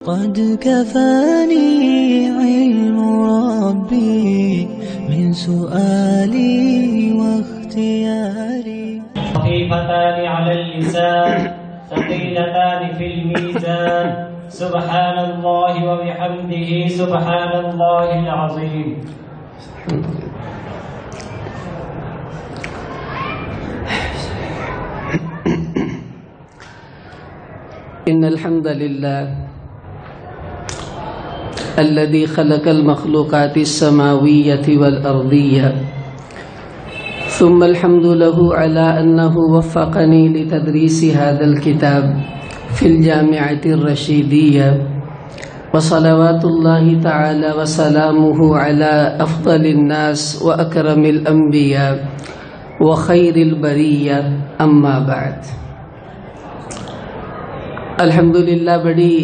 قد كفاني علم ربي من سؤالي واختياري. خفيفتان على اللسان ثقيلتان في الميزان سبحان الله وبحمده سبحان الله العظيم. إن الحمد لله الذي خلق المخلوقات السماوية والأرضية، ثم الحمد له على أنه وفقني لتدريس هذا الكتاب في الجامعة الرشيدية، وصلوات الله تعالى وسلامه على أفضل الناس وأكرم الأنبياء وخير البرية، أما بعد. الحمدللہ بڑی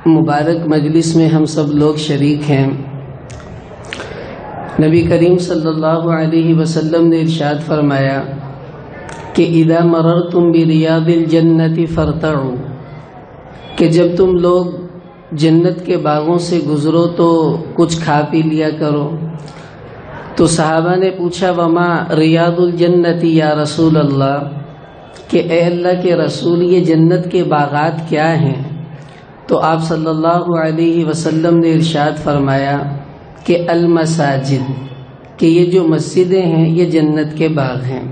مبارک مجلس میں ہم سب لوگ شریک ہیں. نبی کریم صلی اللہ علیہ وسلم نے ارشاد فرمایا کہ اذا مررتم بریاض الجنت فارتعوا، کہ جب تم لوگ جنت کے باغوں سے گزرو تو کچھ کھا پی لیا کرو. تو صحابہ نے پوچھا وما ریاض الجنت یا رسول اللہ، کہ اے اللہ کے رسول یہ جنت کے باغات کیا ہیں؟ تو آپ صلی اللہ علیہ وسلم نے ارشاد فرمایا کہ المساجد، کہ یہ جو مسجدیں ہیں یہ جنت کے باغ ہیں.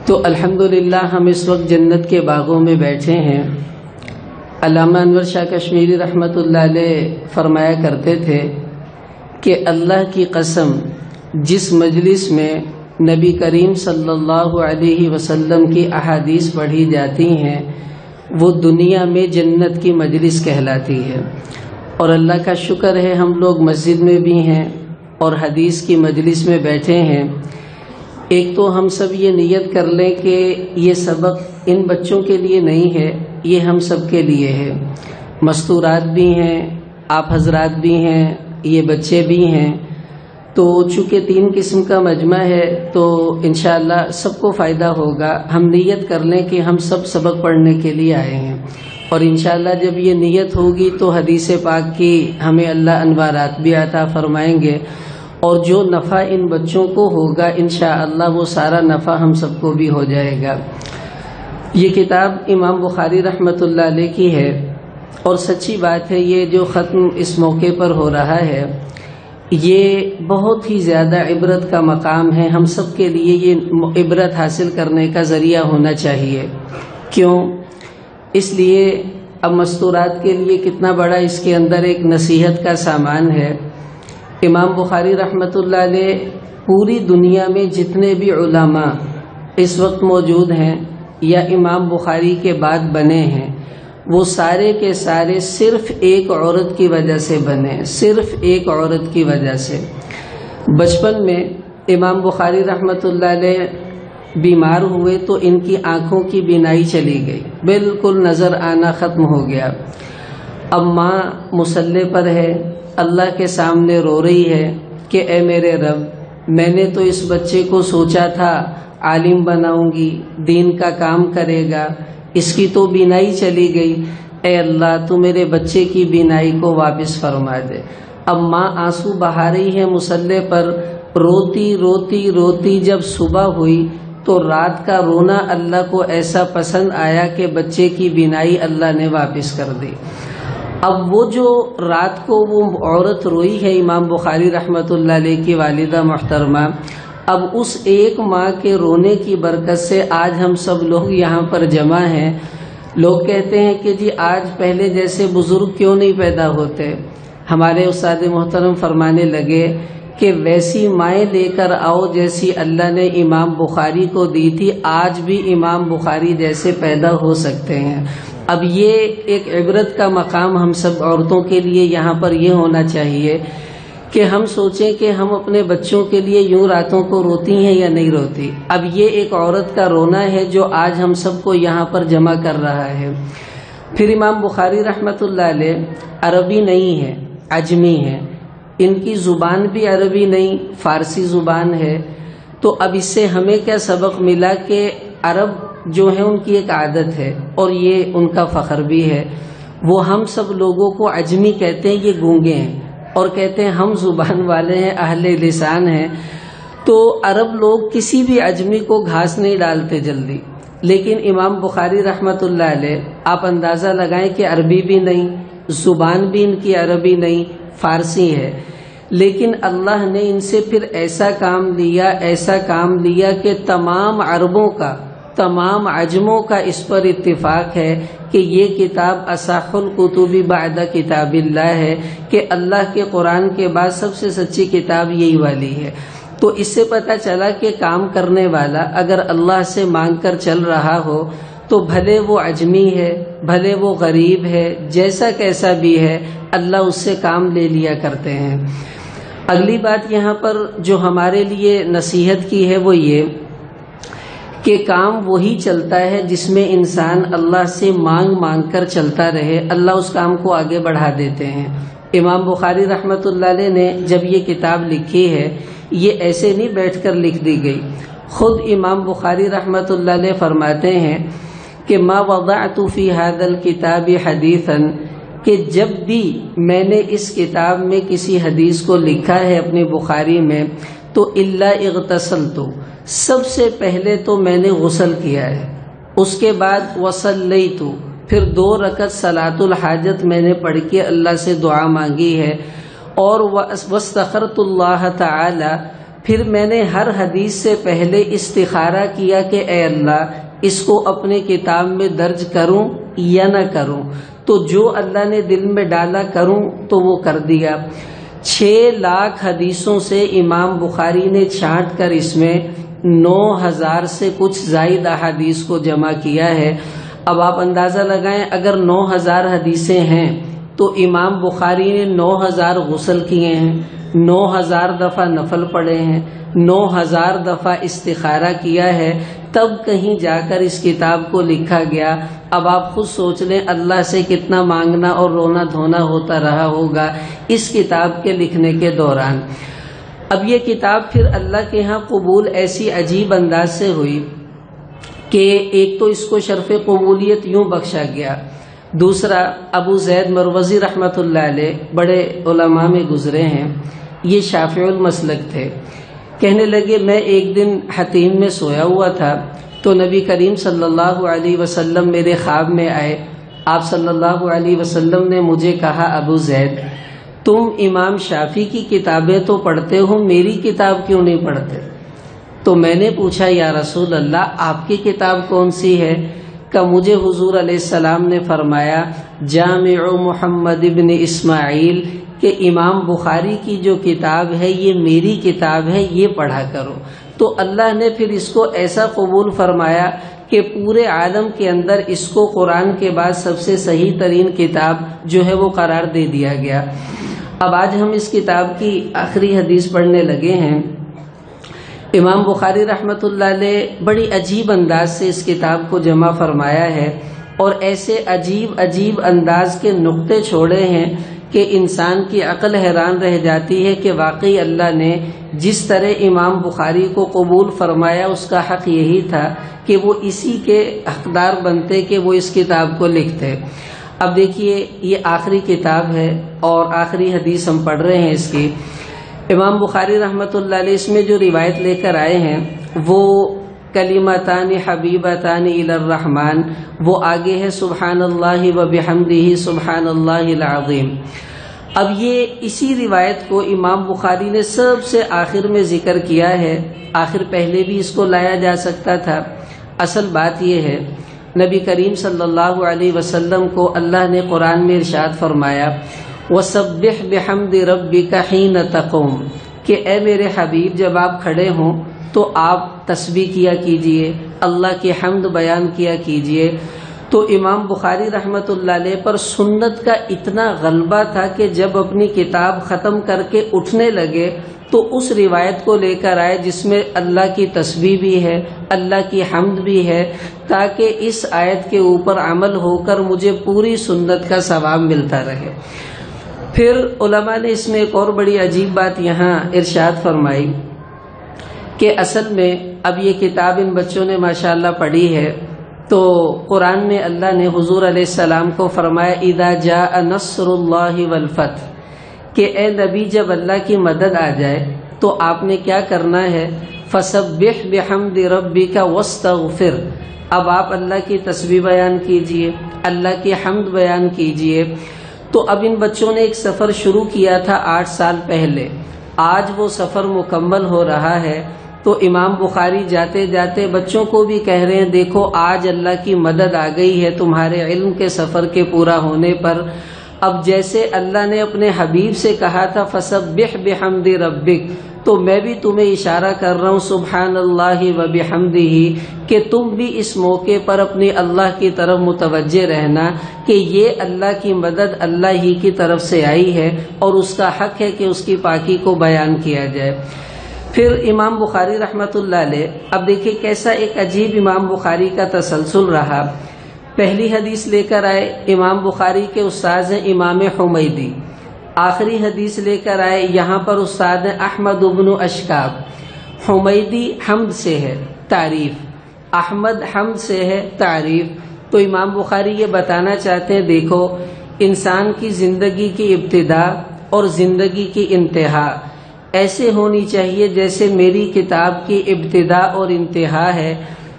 تو الحمدللہ ہم اس وقت جنت کے باغوں میں بیٹھے ہیں. علامہ انور شاہ کشمیری رحمۃ اللہ علیہ فرمایا کرتے تھے کہ اللہ کی قسم جس مجلس میں نبی کریم صلی اللہ علیہ وسلم کی احادیث پڑھی جاتی ہیں وہ دنیا میں جنت کی مجلس کہلاتی ہے. اور اللہ کا شکر ہے ہم لوگ مسجد میں بھی ہیں اور حدیث کی مجلس میں بیٹھے ہیں. ایک تو ہم سب یہ نیت کر لیں کہ یہ سبق ان بچوں کے لیے نہیں ہے، یہ ہم سب کے لیے ہے. مستورات بھی ہیں، آپ حضرات بھی ہیں، یہ بچے بھی ہیں. تو چونکہ 3 قسم کا مجمع ہے تو انشاءاللہ سب کو فائدہ ہوگا. ہم نیت کر لیں کہ ہم سب سبق پڑھنے کے لیے آئے ہیں، اور انشاءاللہ جب یہ نیت ہوگی تو حدیث پاک کی ہمیں اللہ انوارات بھی عطا فرمائیں گے، اور جو نفع ان بچوں کو ہوگا انشاءاللہ وہ سارا نفع ہم سب کو بھی ہو جائے گا. یہ کتاب امام بخاری رحمۃ اللہ علیہ کی ہے، اور سچی بات ہے یہ جو ختم اس موقع پر ہو رہا ہے یہ بہت ہی زیادہ عبرت کا مقام ہے. ہم سب کے لیے یہ عبرت حاصل کرنے کا ذریعہ ہونا چاہیے. کیوں؟ اس لیے اب مستورات کے لیے کتنا بڑا اس کے اندر ایک نصیحت کا سامان ہے. امام بخاری رحمۃ اللہ علیہ پوری دنیا میں جتنے بھی علماء اس وقت موجود ہیں یا امام بخاری کے بعد بنے ہیں وہ سارے کے سارے صرف ایک عورت کی وجہ سے بنے، صرف ایک عورت کی وجہ سے. بچپن میں امام بخاری رحمۃ اللہ علیہ بیمار ہوئے تو ان کی آنکھوں کی بینائی چلی گئی، بالکل نظر آنا ختم ہو گیا. اب ماں مصلی پر ہے، اللہ کے سامنے رو رہی ہے کہ اے میرے رب، میں نے تو اس بچے کو سوچا تھا عالم بناؤں گی، دین کا کام کرے گا، اس کی تو بینائی چلی گئی. اے اللہ تو میرے بچے کی بینائی کو واپس فرما دے. اب ماں آنسو بہا رہی ہے مصلی پر، روتی روتی روتی جب صبح ہوئی تو رات کا رونا اللہ کو ایسا پسند آیا کہ بچے کی بینائی اللہ نے واپس کر دی. اب وہ جو رات کو وہ عورت روئی ہے امام بخاری رحمۃ اللہ علیہ کی والدہ محترمہ، اب اس ایک ماں کے رونے کی برکت سے آج ہم سب لوگ یہاں پر جمع ہیں. لوگ کہتے ہیں کہ جی آج پہلے جیسے بزرگ کیوں نہیں پیدا ہوتے. ہمارے استاد محترم فرمانے لگے کہ ویسی مائیں لے کر آؤ جیسی اللہ نے امام بخاری کو دی تھی، آج بھی امام بخاری جیسے پیدا ہو سکتے ہیں. اب یہ ایک عبرت کا مقام ہم سب عورتوں کے لیے یہاں پر یہ ہونا چاہیے کہ ہم سوچیں کہ ہم اپنے بچوں کے لیے یوں راتوں کو روتی ہیں یا نہیں روتی. اب یہ ایک عورت کا رونا ہے جو آج ہم سب کو یہاں پر جمع کر رہا ہے. پھر امام بخاری رحمۃ اللہ علیہ عربی نہیں ہے، عجمی ہے. ان کی زبان بھی عربی نہیں، فارسی زبان ہے. تو اب اس سے ہمیں کیا سبق ملا کہ عرب جو ہے ان کی ایک عادت ہے اور یہ ان کا فخر بھی ہے. وہ ہم سب لوگوں کو عجمی کہتے ہیں، یہ گونگے ہیں، اور کہتے ہیں ہم زبان والے ہیں، اہل لسان ہیں۔ تو عرب لوگ کسی بھی عجمی کو گھاس نہیں ڈالتے جلدی، لیکن امام بخاری رحمۃ اللہ علیہ آپ اندازہ لگائیں کہ عربی بھی نہیں، زبان بھی ان کی عربی نہیں، فارسی ہے، لیکن اللہ نے ان سے پھر ایسا کام لیا کہ تمام عربوں کا، تمام عجموں کا اس پر اتفاق ہے کہ یہ کتاب اصح الکتب بعد کتاب اللہ ہے، کہ اللہ کے قرآن کے بعد سب سے سچی کتاب یہی والی ہے۔ تو اس سے پتہ چلا کہ کام کرنے والا اگر اللہ سے مانگ کر چل رہا ہو تو بھلے وہ عجمی ہے، بھلے وہ غریب ہے، جیسا کیسا بھی ہے، اللہ اس سے کام لے لیا کرتے ہیں۔ اگلی بات یہاں پر جو ہمارے لیے نصیحت کی ہے وہ یہ کہ کام وہی چلتا ہے جس میں انسان اللہ سے مانگ کر چلتا رہے، اللہ اس کام کو آگے بڑھا دیتے ہیں۔ امام بخاری رحمۃ اللہ علیہ نے جب یہ کتاب لکھی ہے، یہ ایسے نہیں بیٹھ کر لکھ دی گئی۔ خود امام بخاری رحمۃ اللہ علیہ فرماتے ہیں کہ ما وضعت فی ھذا الکتاب حدیثا، کہ جب بھی میں نے اس کتاب میں کسی حدیث کو لکھا ہے اپنی بخاری میں، تو الا اغتسلت، سب سے پہلے تو میں نے غسل کیا ہے، اس کے بعد وصلیت، پھر 2 رکعت صلاۃ الحاجت میں نے پڑھ کے اللہ سے دعا مانگی ہے، اور واستخرت اللہ تعالی، پھر میں نے ہر حدیث سے پہلے استخارہ کیا کہ اے اللہ اس کو اپنے کتاب میں درج کروں یا نہ کروں، تو جو اللہ نے دل میں ڈالا کروں تو وہ کر دیا۔ 6 لاکھ حدیثوں سے امام بخاری نے چھانٹ کر اس میں 9000 سے کچھ زائد احادیث کو جمع کیا ہے۔ اب آپ اندازہ لگائیں، اگر 9000 حدیثیں ہیں تو امام بخاری نے 9000 غسل کیے ہیں، 9000 دفعہ نفل پڑھے ہیں، 9000 دفعہ استخارہ کیا ہے، تب کہیں جا کر اس کتاب کو لکھا گیا۔ اب آپ خود سوچ لیں اللہ سے کتنا مانگنا اور رونا دھونا ہوتا رہا ہوگا اس کتاب کے لکھنے کے دوران۔ اب یہ کتاب پھر اللہ کے ہاں قبول ایسی عجیب انداز سے ہوئی کہ ایک تو اس کو شرف قبولیت یوں بخشا گیا، دوسرا ابو زید مروزی رحمۃ اللہ علیہ بڑے علماء میں گزرے ہیں، یہ شافعی المسلک تھے، کہنے لگے میں ایک دن حتیم میں سویا ہوا تھا تو نبی کریم صلی اللہ علیہ وسلم میرے خواب میں آئے۔ آپ صلی اللہ علیہ وسلم نے مجھے کہا ابو زید تم امام شافعی کی کتابیں تو پڑھتے ہو، میری کتاب کیوں نہیں پڑھتے؟ تو میں نے پوچھا یا رسول اللہ آپ کی کتاب کون سی ہے؟ کہ مجھے حضور علیہ السلام نے فرمایا جامع محمد ابن اسماعیل، کہ امام بخاری کی جو کتاب ہے یہ میری کتاب ہے، یہ پڑھا کرو۔ تو اللہ نے پھر اس کو ایسا قبول فرمایا کہ پورے عالم کے اندر اس کو قرآن کے بعد سب سے صحیح ترین کتاب جو ہے وہ قرار دے دیا گیا۔ اب آج ہم اس کتاب کی آخری حدیث پڑھنے لگے ہیں۔ امام بخاری رحمۃ اللہ علیہ بڑی عجیب انداز سے اس کتاب کو جمع فرمایا ہے، اور ایسے عجیب انداز کے نقطے چھوڑے ہیں کہ انسان کی عقل حیران رہ جاتی ہے کہ واقعی اللہ نے جس طرح امام بخاری کو قبول فرمایا اس کا حق یہی تھا کہ وہ اسی کے حقدار بنتے کہ وہ اس کتاب کو لکھتے۔ اب دیکھیے یہ آخری کتاب ہے اور آخری حدیث ہم پڑھ رہے ہیں اس کی۔ امام بخاری رحمۃ اللہ علیہ اس میں جو روایت لے کر آئے ہیں وہ کلمتان حبیبتان الی الرحمن، وہ آگے ہے سبحان اللہ و بحمدہ سبحان اللہ العظیم۔ اب یہ اسی روایت کو امام بخاری نے سب سے آخر میں ذکر کیا ہے، آخر پہلے بھی اس کو لایا جا سکتا تھا۔ اصل بات یہ ہے نبی کریم صلی اللہ علیہ وسلم کو اللہ نے قرآن میں ارشاد فرمایا وَسَبِّحْ بِحَمْدِ رَبِّكَ حِينَ تَقُومُ، کہ اے میرے حبیب جب آپ کھڑے ہوں تو آپ تسبیح کیا کیجئے، اللہ کی حمد بیان کیا کیجئے۔ تو امام بخاری رحمۃ اللہ علیہ پر سنت کا اتنا غلبہ تھا کہ جب اپنی کتاب ختم کر کے اٹھنے لگے تو اس روایت کو لے کر آئے جس میں اللہ کی تسبیح بھی ہے، اللہ کی حمد بھی ہے، تاکہ اس آیت کے اوپر عمل ہو کر مجھے پوری سنت کا ثواب ملتا رہے۔ پھر علماء نے اس میں ایک اور بڑی عجیب بات یہاں ارشاد فرمائی کہ اصل میں اب یہ کتاب ان بچوں نے ماشاءاللہ پڑھی ہے تو قرآن میں اللہ نے حضور علیہ السلام کو فرمایا اذا جاء نصر اللہ والفتح، کہ اے نبی جب اللہ کی مدد آ جائے تو آپ نے کیا کرنا ہے، فسبح بحمد ربک واستغفر، اب آپ اللہ کی تسبیح بیان کیجئے، اللہ کی حمد بیان کیجئے۔ تو اب ان بچوں نے ایک سفر شروع کیا تھا 8 سال پہلے، آج وہ سفر مکمل ہو رہا ہے۔ تو امام بخاری جاتے جاتے بچوں کو بھی کہہ رہے ہیں دیکھو آج اللہ کی مدد آ گئی ہے تمہارے علم کے سفر کے پورا ہونے پر۔ اب جیسے اللہ نے اپنے حبیب سے کہا تھا فسبح بحمد ربک، تو میں بھی تمہیں اشارہ کر رہا ہوں سبحان اللہ و بحمدہ، کہ تم بھی اس موقع پر اپنی اللہ کی طرف متوجہ رہنا کہ یہ اللہ کی مدد اللہ ہی کی طرف سے آئی ہے اور اس کا حق ہے کہ اس کی پاکی کو بیان کیا جائے۔ پھر امام بخاری رحمۃ اللہ علیہ، اب دیکھیں کیسا ایک عجیب امام بخاری کا تسلسل رہا۔ پہلی حدیث لے کر آئے، امام بخاری کے استاد ہیں امام حمیدی، آخری حدیث لے کر آئے، یہاں پر استاد ہیں احمد بن اشکاب۔ حمیدی حمد سے ہے تعریف، احمد حمد سے ہے تعریف۔ تو امام بخاری یہ بتانا چاہتے ہیں دیکھو انسان کی زندگی کی ابتدا اور زندگی کی انتہا ایسے ہونی چاہیے جیسے میری کتاب کی ابتدا اور انتہا ہے،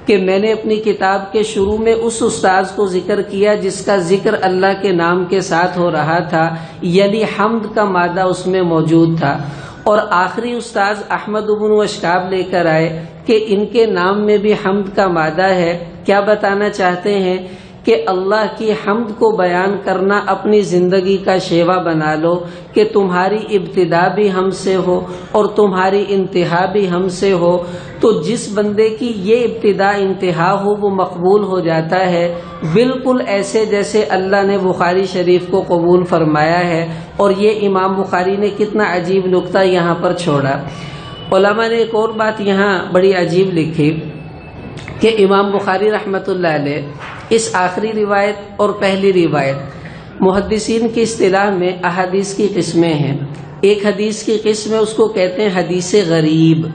کہ میں نے اپنی کتاب کے شروع میں اس استاذ کو ذکر کیا جس کا ذکر اللہ کے نام کے ساتھ ہو رہا تھا، یعنی حمد کا مادہ اس میں موجود تھا، اور آخری استاذ احمد بن اشکاب لے کر آئے کہ ان کے نام میں بھی حمد کا مادہ ہے۔ کیا بتانا چاہتے ہیں کہ اللہ کی حمد کو بیان کرنا اپنی زندگی کا شیوا بنا لو، کہ تمہاری ابتدا بھی ہم سے ہو اور تمہاری انتہا بھی ہم سے ہو۔ تو جس بندے کی یہ ابتدا انتہا ہو وہ مقبول ہو جاتا ہے، بالکل ایسے جیسے اللہ نے بخاری شریف کو قبول فرمایا ہے۔ اور یہ امام بخاری نے کتنا عجیب نکتہ یہاں پر چھوڑا۔ علماء نے ایک اور بات یہاں بڑی عجیب لکھی کہ امام بخاری رحمۃ اللہ علیہ اس آخری روایت اور پہلی روایت، محدثین کی اصطلاح میں احادیث کی قسمیں ہیں۔ ایک حدیث کی قسم ہے اس کو کہتے ہیں حدیث غریب۔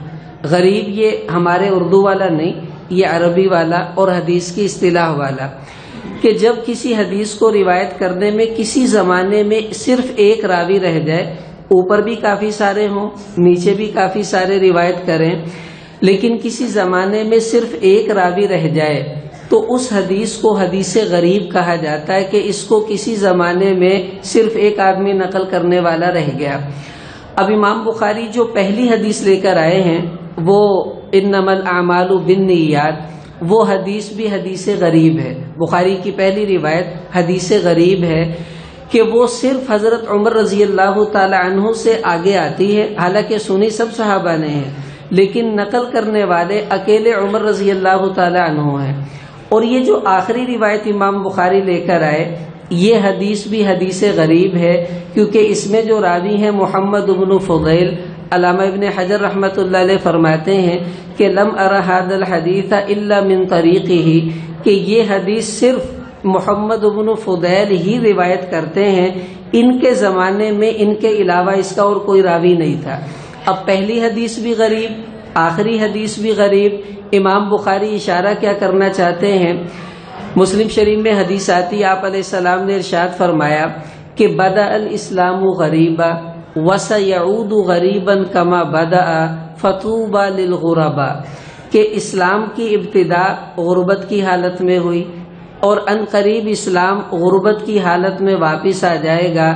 غریب یہ ہمارے اردو والا نہیں، یہ عربی والا اور حدیث کی اصطلاح والا، کہ جب کسی حدیث کو روایت کرنے میں کسی زمانے میں صرف ایک راوی رہ جائے، اوپر بھی کافی سارے ہوں نیچے بھی کافی سارے روایت کریں، لیکن کسی زمانے میں صرف ایک راوی رہ جائے تو اس حدیث کو حدیث غریب کہا جاتا ہے، کہ اس کو کسی زمانے میں صرف ایک آدمی نقل کرنے والا رہ گیا۔ اب امام بخاری جو پہلی حدیث لے کر آئے ہیں وہ انما الاعمال بالنیات، وہ حدیث بھی حدیث غریب ہے۔ بخاری کی پہلی روایت حدیث غریب ہے کہ وہ صرف حضرت عمر رضی اللہ تعالی عنہ سے آگے آتی ہے، حالانکہ سنی سب صحابہ نے ہیں لیکن نقل کرنے والے اکیلے عمر رضی اللہ تعالی عنہ ہیں۔ اور یہ جو آخری روایت امام بخاری لے کر آئے یہ حدیث بھی حدیث غریب ہے، کیونکہ اس میں جو راوی ہیں محمد بن فضیل، علامہ ابن حجر رحمۃ اللہ علیہ فرماتے ہیں کہ لم ارى هذا الحديث الا من طریقه، کہ یہ حدیث صرف محمد بن فضیل ہی روایت کرتے ہیں، ان کے زمانے میں ان کے علاوہ اس کا اور کوئی راوی نہیں تھا۔ اب پہلی حدیث بھی غریب، آخری حدیث بھی غریب۔ امام بخاری اشارہ کیا کرنا چاہتے ہیں، مسلم شریف میں حدیث آتی، آپ علیہ السلام نے ارشاد فرمایا کہ بدأ الاسلام غریبا وسيعود غریبا کما بدأ فطوبى للغرباء، کہ اسلام کی ابتدا غربت کی حالت میں ہوئی اور ان قریب اسلام غربت کی حالت میں واپس آ جائے گا،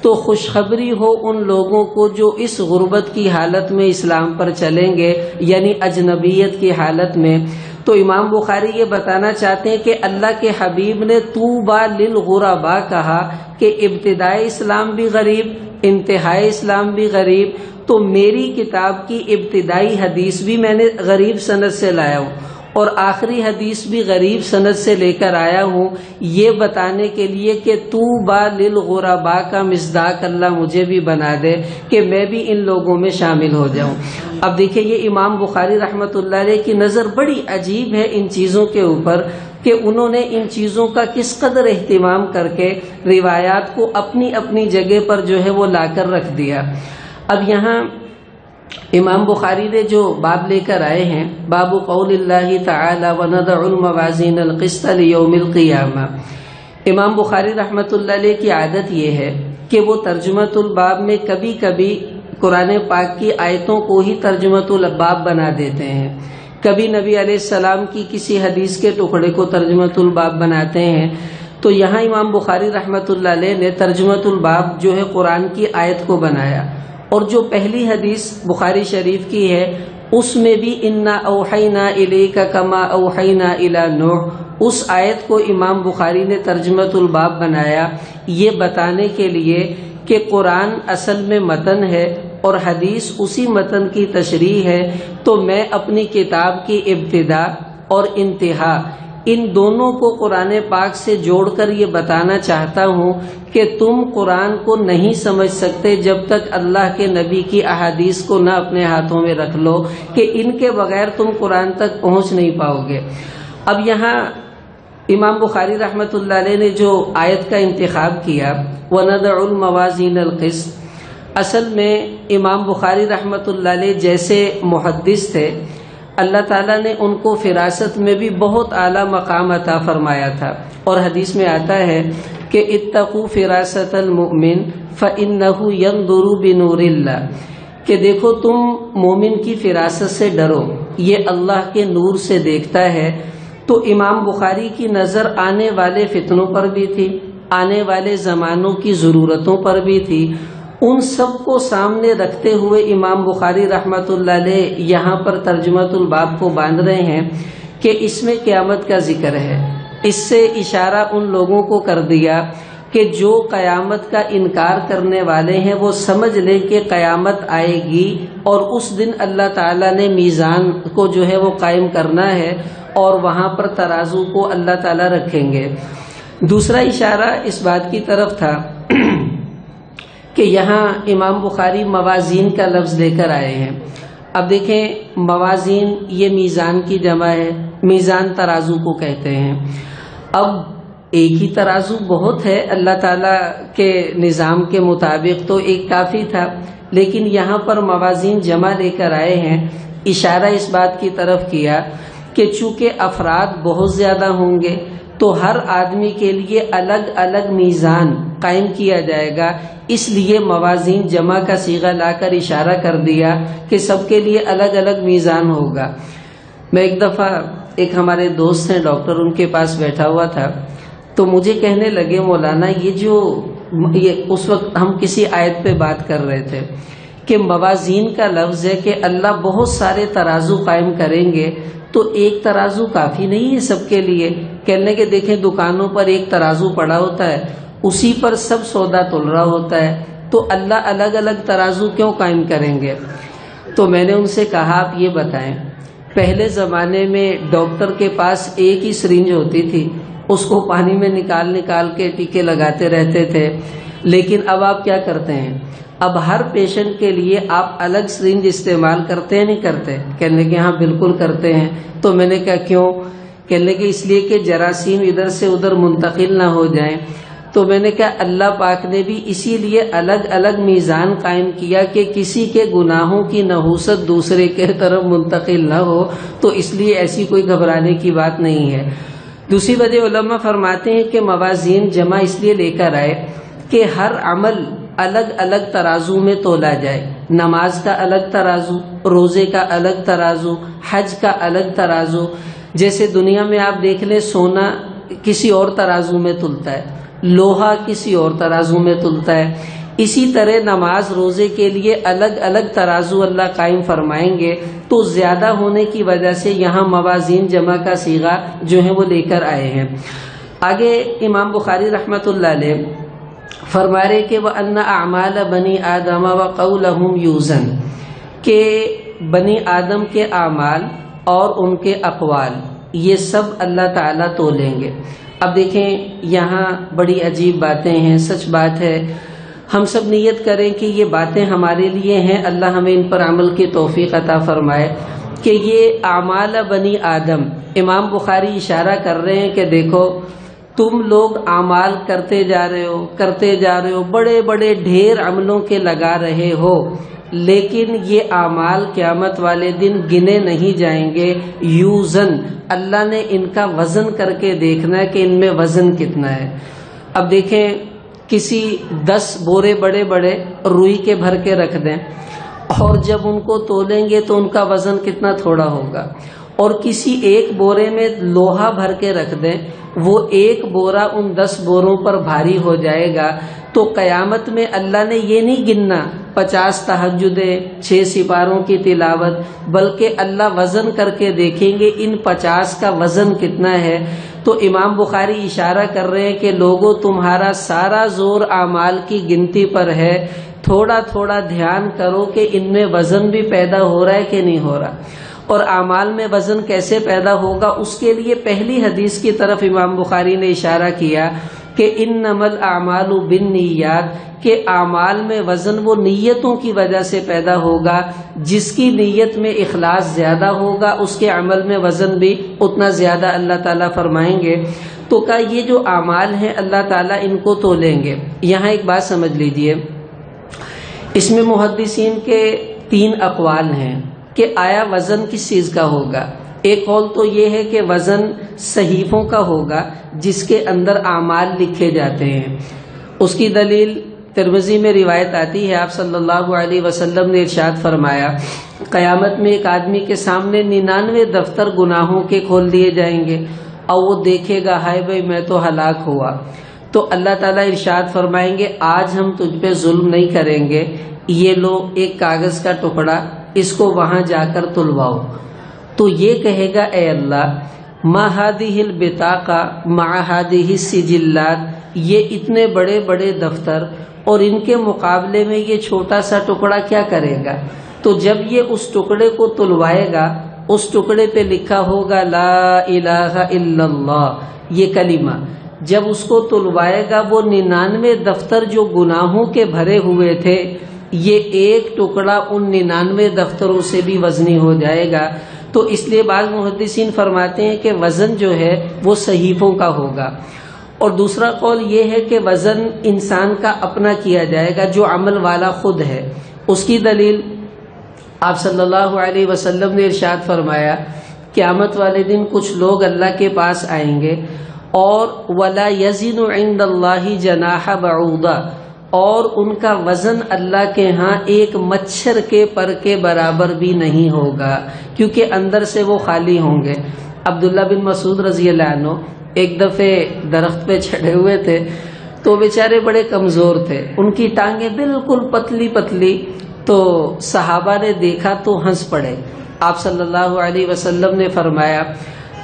تو خوشخبری ہو ان لوگوں کو جو اس غربت کی حالت میں اسلام پر چلیں گے، یعنی اجنبیت کی حالت میں۔ تو امام بخاری یہ بتانا چاہتے ہیں کہ اللہ کے حبیب نے طوبیٰ للغرباء کہا کہ ابتدائی اسلام بھی غریب، انتہائی اسلام بھی غریب، تو میری کتاب کی ابتدائی حدیث بھی میں نے غریب سند سے لایا ہوں اور آخری حدیث بھی غریب سند سے لے کر آیا ہوں، یہ بتانے کے لیے کہ طوبیٰ للغرباء کا مصداق اللہ مجھے بھی بنا دے کہ میں بھی ان لوگوں میں شامل ہو جاؤں۔ اب دیکھیں یہ امام بخاری رحمۃ اللہ علیہ کی نظر بڑی عجیب ہے ان چیزوں کے اوپر، کہ انہوں نے ان چیزوں کا کس قدر اہتمام کر کے روایات کو اپنی اپنی جگہ پر جو ہے وہ لا کر رکھ دیا۔ اب یہاں امام بخاری نے جو باب لے کر آئے ہیں، باب قول اللہ تعالی وَنَضَعُ الْمَوَازِينَ الْقِسْطَ لِيَوْمِ الْقِيَامَةِ۔ امام بخاری رحمۃ اللہ علیہ کی عادت یہ ہے کہ وہ ترجمۃ الباب میں کبھی کبھی قرآن پاک کی آیتوں کو ہی ترجمۃ الباب بنا دیتے ہیں، کبھی نبی علیہ السلام کی کسی حدیث کے ٹکڑے کو ترجمۃ الباب بناتے ہیں۔ تو یہاں امام بخاری رحمۃ اللہ علیہ نے ترجمۃ الباب جو ہے قرآن کی آیت کو بنایا، اور جو پہلی حدیث بخاری شریف کی ہے اس میں بھی انا اوحینا الیک کما اوحینا الی نوح، اس آیت کو امام بخاری نے ترجمۃ الباب بنایا، یہ بتانے کے لیے کہ قرآن اصل میں متن ہے اور حدیث اسی متن کی تشریح ہے، تو میں اپنی کتاب کی ابتدا اور انتہا ان دونوں کو قرآن پاک سے جوڑ کر یہ بتانا چاہتا ہوں کہ تم قرآن کو نہیں سمجھ سکتے جب تک اللہ کے نبی کی احادیث کو نہ اپنے ہاتھوں میں رکھ لو، کہ ان کے بغیر تم قرآن تک پہنچ نہیں پاؤ گے۔ اب یہاں امام بخاری رحمۃ اللہ علیہ نے جو آیت کا انتخاب کیا وَنَضَعُ الْمَوَازِينَ الْقِسْطَ، اصل میں امام بخاری رحمۃ اللہ علیہ جیسے محدث تھے، اللہ تعالیٰ نے ان کو فراست میں بھی بہت اعلیٰ مقام عطا فرمایا تھا، اور حدیث میں آتا ہے کہ اتقوا فراست المؤمن فإنه ينظر بنور اللہ، کہ دیکھو تم مومن کی فراست سے ڈرو، یہ اللہ کے نور سے دیکھتا ہے۔ تو امام بخاری کی نظر آنے والے فتنوں پر بھی تھی، آنے والے زمانوں کی ضرورتوں پر بھی تھی، ان سب کو سامنے رکھتے ہوئے امام بخاری رحمۃ اللہ علیہ یہاں پر ترجمۃ الباب کو باندھ رہے ہیں کہ اس میں قیامت کا ذکر ہے۔ اس سے اشارہ ان لوگوں کو کر دیا کہ جو قیامت کا انکار کرنے والے ہیں وہ سمجھ لیں کہ قیامت آئے گی، اور اس دن اللہ تعالیٰ نے میزان کو جو ہے وہ قائم کرنا ہے، اور وہاں پر ترازو کو اللہ تعالیٰ رکھیں گے۔ دوسرا اشارہ اس بات کی طرف تھا کہ یہاں امام بخاری موازین کا لفظ لے کر آئے ہیں۔ اب دیکھیں، موازین یہ میزان کی جمع ہے، میزان ترازو کو کہتے ہیں۔ اب ایک ہی ترازو بہت ہے، اللہ تعالیٰ کے نظام کے مطابق تو ایک کافی تھا، لیکن یہاں پر موازین جمع لے کر آئے ہیں، اشارہ اس بات کی طرف کیا کہ چونکہ افراد بہت زیادہ ہوں گے تو ہر آدمی کے لیے الگ الگ میزان قائم کیا جائے گا، اس لیے موازین جمع کا صیغہ لا کر اشارہ کر دیا کہ سب کے لیے الگ الگ میزان ہوگا۔ میں ایک دفعہ ایک ہمارے دوست ہیں ڈاکٹر، ان کے پاس بیٹھا ہوا تھا، تو مجھے کہنے لگے مولانا یہ اس وقت ہم کسی آیت پہ بات کر رہے تھے کہ موازین کا لفظ ہے کہ اللہ بہت سارے ترازو قائم کریں گے، تو ایک ترازو کافی نہیں ہے سب کے لیے۔ کہنے کے دیکھیں دکانوں پر ایک ترازو پڑا ہوتا ہے، اسی پر سب سودا تول رہا ہوتا ہے، تو اللہ الگ الگ ترازو کیوں قائم کریں گے؟ تو میں نے ان سے کہا آپ یہ بتائیں، پہلے زمانے میں ڈاکٹر کے پاس ایک ہی سرنج ہوتی تھی، اس کو پانی میں نکال کے ٹیکے لگاتے رہتے تھے، لیکن اب آپ کیا کرتے ہیں؟ اب ہر پیشنٹ کے لیے آپ الگ سرنج استعمال کرتے ہیں نہیں کرتے؟ کہنے کہ ہاں بالکل کرتے ہیں۔ تو میں نے کہا کیوں؟ کہنے کہ اس لیے کہ جراثیم ادھر سے ادھر منتقل نہ ہو جائیں۔ تو میں نے کہا اللہ پاک نے بھی اسی لیے الگ الگ میزان قائم کیا کہ کسی کے گناہوں کی نحوست دوسرے کے طرف منتقل نہ ہو، تو اس لیے ایسی کوئی گھبرانے کی بات نہیں ہے۔ دوسری وجہ علماء فرماتے ہیں کہ موازین جمع اس لیے لے کر آئے کہ ہر عمل الگ الگ ترازو میں تولا جائے، نماز کا الگ ترازو، روزے کا الگ ترازو، حج کا الگ ترازو۔ جیسے دنیا میں آپ دیکھ لیں سونا کسی اور ترازو میں تلتا ہے، لوہا کسی اور ترازو میں تلتا ہے، اسی طرح نماز روزے کے لیے الگ الگ ترازو اللہ قائم فرمائیں گے۔ تو زیادہ ہونے کی وجہ سے یہاں موازین جمع کا صیغہ جو ہے وہ لے کر آئے ہیں۔ آگے امام بخاری رحمۃ اللہ علیہ فرما رہے کہ وَأَنَّ أَعْمَالَ بَنِي آدَمَ وَقَوْلَهُمْ يُوزَنْ، کہ بنی آدم کے اعمال اور ان کے اقوال یہ سب اللہ تعالیٰ تولیں گے۔ اب دیکھیں یہاں بڑی عجیب باتیں ہیں، سچ بات ہے، ہم سب نیت کریں کہ یہ باتیں ہمارے لیے ہیں، اللہ ہمیں ان پر عمل کی توفیق عطا فرمائے کہ یہ اعمال بنی آدم، امام بخاری اشارہ کر رہے ہیں کہ دیکھو تم لوگ اعمال کرتے جا رہے ہو، بڑے بڑے ڈھیر عملوں کے لگا رہے ہو، لیکن یہ اعمال قیامت والے دن گنے نہیں جائیں گے. یوزن، اللہ نے ان کا وزن کر کے دیکھنا ہے کہ ان میں وزن کتنا ہے. اب دیکھیں کسی 10 بورے بڑے بڑے روئی کے بھر کے رکھ دیں اور جب ان کو تولیں گے تو ان کا وزن کتنا تھوڑا ہوگا. اور کسی ایک بورے میں لوہا بھر کے رکھ دیں، وہ ایک بورا ان 10 بوروں پر بھاری ہو جائے گا. تو قیامت میں اللہ نے یہ نہیں گننا 50 تہجدیں 6 سپاروں کی تلاوت، بلکہ اللہ وزن کر کے دیکھیں گے ان 50 کا وزن کتنا ہے. تو امام بخاری اشارہ کر رہے ہیں کہ لوگوں تمہارا سارا زور اعمال کی گنتی پر ہے، تھوڑا تھوڑا دھیان کرو کہ ان میں وزن بھی پیدا ہو رہا ہے کہ نہیں ہو رہا. اور اعمال میں وزن کیسے پیدا ہوگا، اس کے لیے پہلی حدیث کی طرف امام بخاری نے اشارہ کیا کہ انما الاعمال بالنیات، کہ اعمال میں وزن وہ نیتوں کی وجہ سے پیدا ہوگا. جس کی نیت میں اخلاص زیادہ ہوگا اس کے عمل میں وزن بھی اتنا زیادہ اللہ تعالیٰ فرمائیں گے. تو کہا یہ جو اعمال ہیں اللہ تعالیٰ ان کو تولیں گے. یہاں ایک بات سمجھ لیجئے، اس میں محدثین کے 3 اقوال ہیں کہ آیا وزن کس چیز کا ہوگا. ایک قول تو یہ ہے کہ وزن صحیفوں کا ہوگا جس کے اندر اعمال لکھے جاتے ہیں. اس کی دلیل ترمذی میں روایت آتی ہے، آپ صلی اللہ علیہ وسلم نے ارشاد فرمایا قیامت میں ایک آدمی کے سامنے 99 دفتر گناہوں کے کھول دیے جائیں گے اور وہ دیکھے گا ہائے بھائی میں تو ہلاک ہوا. تو اللہ تعالیٰ ارشاد فرمائیں گے آج ہم تجھ پہ ظلم نہیں کریں گے، یہ لو ایک کاغذ کا ٹکڑا، اس کو وہاں جا کر تلواؤ. تو یہ کہے گا اے اللہ ما هذه البطاقہ مع هذه السجلات، یہ اتنے بڑے بڑے دفتر اور ان کے مقابلے میں یہ چھوٹا سا ٹکڑا کیا کرے گا. تو جب یہ اس ٹکڑے کو تلوائے گا اس ٹکڑے پہ لکھا ہوگا لا الہ الا اللہ، یہ کلمہ. جب اس کو تلوائے گا وہ 99 دفتر جو گناہوں کے بھرے ہوئے تھے، یہ ایک ٹکڑا ان 99 دفتروں سے بھی وزنی ہو جائے گا. تو اس لیے بعض محدثین فرماتے ہیں کہ وزن جو ہے وہ صحیفوں کا ہوگا. اور دوسرا قول یہ ہے کہ وزن انسان کا اپنا کیا جائے گا جو عمل والا خود ہے. اس کی دلیل آپ صلی اللہ علیہ وسلم نے ارشاد فرمایا قیامت والے دن کچھ لوگ اللہ کے پاس آئیں گے اور ولا یزن عند اللہ جناح بعوضہ، اور ان کا وزن اللہ کے ہاں ایک مچھر کے پر کے برابر بھی نہیں ہوگا، کیونکہ اندر سے وہ خالی ہوں گے. عبداللہ بن مسعود رضی اللہ عنہ ایک دفعہ درخت پہ چڑھے ہوئے تھے تو بیچارے بڑے کمزور تھے، ان کی ٹانگیں بالکل پتلی پتلی. تو صحابہ نے دیکھا تو ہنس پڑے. آپ صلی اللہ علیہ وسلم نے فرمایا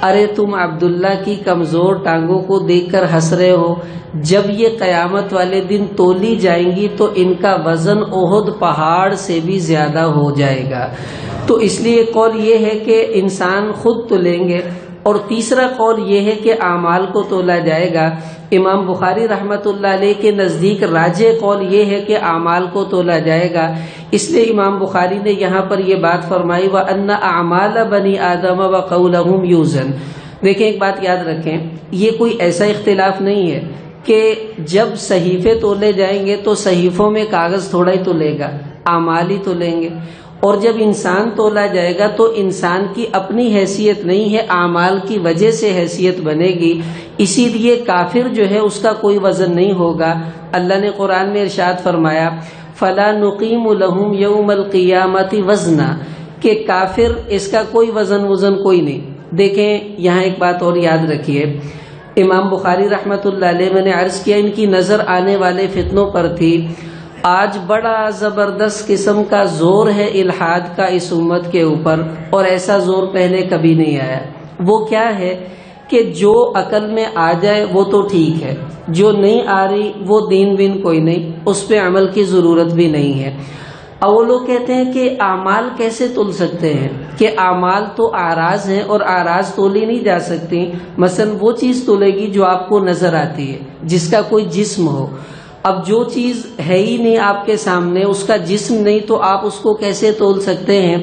ارے تم عبداللہ کی کمزور ٹانگوں کو دیکھ کر ہنس رہے ہو، جب یہ قیامت والے دن تولی جائیں گی تو ان کا وزن احد پہاڑ سے بھی زیادہ ہو جائے گا. تو اس لیے قول یہ ہے کہ انسان خود تولیں گے. اور تیسرا قول یہ ہے کہ اعمال کو تولا جائے گا. امام بخاری رحمۃ اللہ علیہ کے نزدیک راجح قول یہ ہے کہ اعمال کو تولا جائے گا. اس لیے امام بخاری نے یہاں پر یہ بات فرمائی وَأَنَّ أَعْمَالَ بَنِي آدَمَ وَقَوْلَهُمْ يُوزَنْ. دیکھیں ایک بات یاد رکھیں، یہ کوئی ایسا اختلاف نہیں ہے کہ جب صحیفے تولے جائیں گے تو صحیفوں میں کاغذ تھوڑا ہی تولے گا، اعمال ہی تولیں گے. اور جب انسان تولا جائے گا تو انسان کی اپنی حیثیت نہیں ہے، اعمال کی وجہ سے حیثیت بنے گی. اسی لیے کافر جو ہے اس کا کوئی وزن نہیں ہوگا. اللہ نے قرآن میں ارشاد فرمایا فَلَا نُقِيمُ لَهُمْ يَوْمَ الْقِيَامَةِ وَزْنًا، کہ کافر اس کا کوئی وزن کوئی نہیں. دیکھیں یہاں ایک بات اور یاد رکھیے، امام بخاری رحمۃ اللہ علیہ میں نے عرض کیا ان کی نظر آنے والے فتنوں پر تھی. آج بڑا زبردست قسم کا زور ہے الحاد کا اس امت کے اوپر، اور ایسا زور پہلے کبھی نہیں آیا. وہ کیا ہے کہ جو عقل میں آ جائے وہ تو ٹھیک ہے، جو نہیں آ رہی وہ دین بین کوئی نہیں، اس پہ عمل کی ضرورت بھی نہیں ہے. اور وہ لوگ کہتے ہیں کہ اعمال کیسے تول سکتے ہیں، کہ اعمال تو آراز ہیں اور آراز تولی نہیں جا سکتی. مثلا وہ چیز تولے گی جو آپ کو نظر آتی ہے، جس کا کوئی جسم ہو. اب جو چیز ہے ہی نہیں آپ کے سامنے، اس کا جسم نہیں، تو آپ اس کو کیسے تول سکتے ہیں؟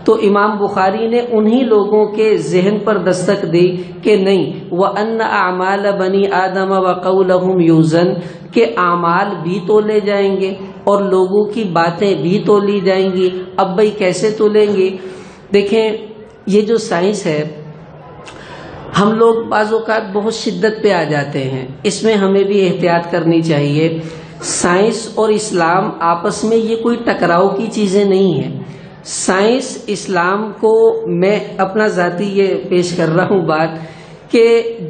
تو امام بخاری نے انہی لوگوں کے ذہن پر دستک دی کہ نہیں، وَأَنَّ أَعْمَالَ بَنِي آدَمَ وَقَوْلَهُمْ يُوزَنْ، کہ اعمال بھی تولے جائیں گے اور لوگوں کی باتیں بھی تولی جائیں گی. اب بھائی کیسے تولیں گی؟ دیکھیں یہ جو سائنس ہے، ہم لوگ بعض اوقات بہت شدت پہ آ جاتے ہیں، اس میں ہمیں بھی احتیاط کرنی چاہیے. سائنس اور اسلام آپس میں یہ کوئی ٹکراؤ کی چیزیں نہیں ہیں. سائنس اسلام کو، میں اپنا ذاتی یہ پیش کر رہا ہوں بات، کہ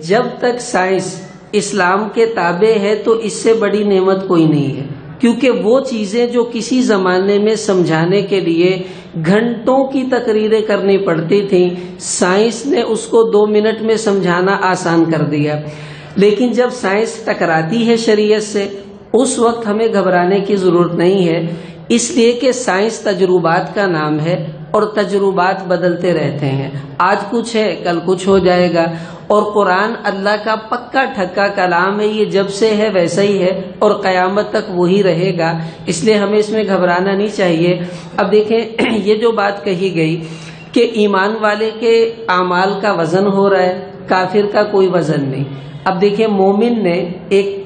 جب تک سائنس اسلام کے تابع ہے تو اس سے بڑی نعمت کوئی نہیں ہے، کیونکہ وہ چیزیں جو کسی زمانے میں سمجھانے کے لیے گھنٹوں کی تقریریں کرنی پڑتی تھیں، سائنس نے اس کو 2 منٹ میں سمجھانا آسان کر دیا. لیکن جب سائنس ٹکراتی ہے شریعت سے، اس وقت ہمیں گھبرانے کی ضرورت نہیں ہے، اس لیے کہ سائنس تجربات کا نام ہے اور تجربات بدلتے رہتے ہیں. آج کچھ ہے، کل کچھ ہو جائے گا. اور قرآن اللہ کا پکا ٹھکا کلام ہے، یہ جب سے ہے ویسا ہی ہے اور قیامت تک وہی رہے گا، اس لیے ہمیں اس میں گھبرانا نہیں چاہیے. اب دیکھیں یہ جو بات کہی گئی کہ ایمان والے کے اعمال کا وزن ہو رہا ہے، کافر کا کوئی وزن نہیں. اب دیکھیں مومن نے ایک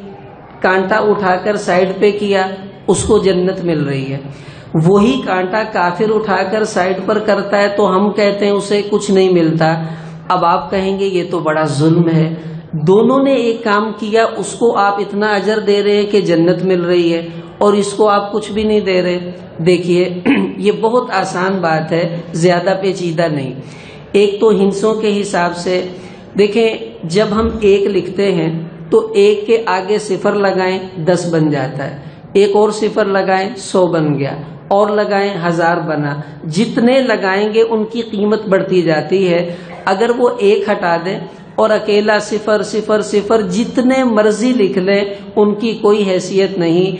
کانٹا اٹھا کر سائیڈ پہ کیا، اس کو جنت مل رہی ہے. وہی کانٹا کافر اٹھا کر سائیڈ پر کرتا ہے تو ہم کہتے ہیں اسے کچھ نہیں ملتا. اب آپ کہیں گے یہ تو بڑا ظلم ہے، دونوں نے ایک کام کیا، اس کو آپ اتنا اجر دے رہے ہیں کہ جنت مل رہی ہے اور اس کو آپ کچھ بھی نہیں دے رہے. دیکھیے یہ بہت آسان بات ہے، زیادہ پیچیدہ نہیں. ایک تو ہندسوں کے حساب سے دیکھیں، جب ہم 1 لکھتے ہیں تو 1 کے آگے 0 لگائیں 10 بن جاتا ہے، ایک اور 0 لگائیں 100 بن گیا، اور لگائیں 1000 بنا. جتنے لگائیں گے ان کی قیمت بڑھتی جاتی ہے. اگر وہ 1 ہٹا دیں اور اکیلا 0 0 0 جتنے مرضی لکھ لیں ان کی کوئی حیثیت نہیں.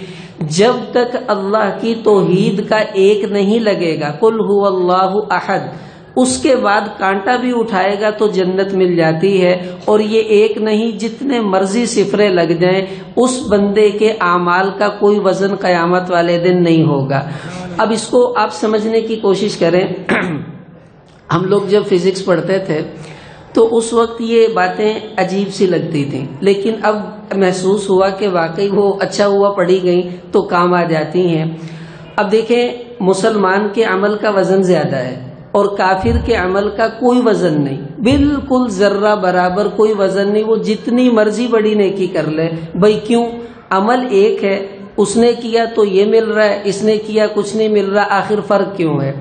جب تک اللہ کی توحید کا 1 نہیں لگے گا، قل هو اللہ احد، اس کے بعد کانٹا بھی اٹھائے گا تو جنت مل جاتی ہے. اور یہ 1 نہیں، جتنے مرضی 0 لگ جائیں اس بندے کے اعمال کا کوئی وزن قیامت والے دن نہیں ہوگا. اب اس کو آپ سمجھنے کی کوشش کریں. ہم لوگ جب فزکس پڑھتے تھے تو اس وقت یہ باتیں عجیب سی لگتی تھیں، لیکن اب محسوس ہوا کہ واقعی وہ اچھا ہوا پڑھی گئیں تو کام آ جاتی ہیں. اب دیکھیں مسلمان کے عمل کا وزن زیادہ ہے اور کافر کے عمل کا کوئی وزن نہیں، بالکل ذرہ برابر کوئی وزن نہیں. وہ جتنی مرضی بڑی نیکی کر لے، بھائی کیوں؟ عمل ایک ہے، اس نے کیا تو یہ مل رہا ہے، اس نے کیا کچھ نہیں مل رہا، آخر فرق کیوں ہے؟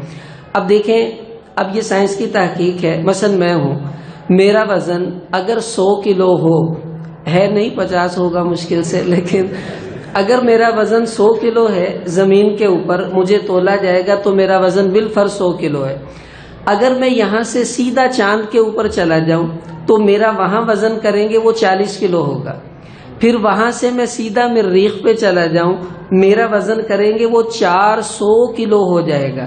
اب دیکھیں، اب یہ سائنس کی تحقیق ہے. مثلا میں ہوں، میرا وزن اگر 100 کلو ہو، ہے نہیں 50 ہوگا مشکل سے، لیکن اگر میرا وزن 100 کلو ہے زمین کے اوپر، مجھے تولا جائے گا تو میرا وزن بالفرض 100 کلو ہے. اگر میں یہاں سے سیدھا چاند کے اوپر چلا جاؤں تو میرا وہاں وزن کریں گے وہ 40 کلو ہوگا. پھر وہاں سے میں سیدھا مریخ پہ چلا جاؤں، میرا وزن کریں گے وہ 400 کلو ہو جائے گا.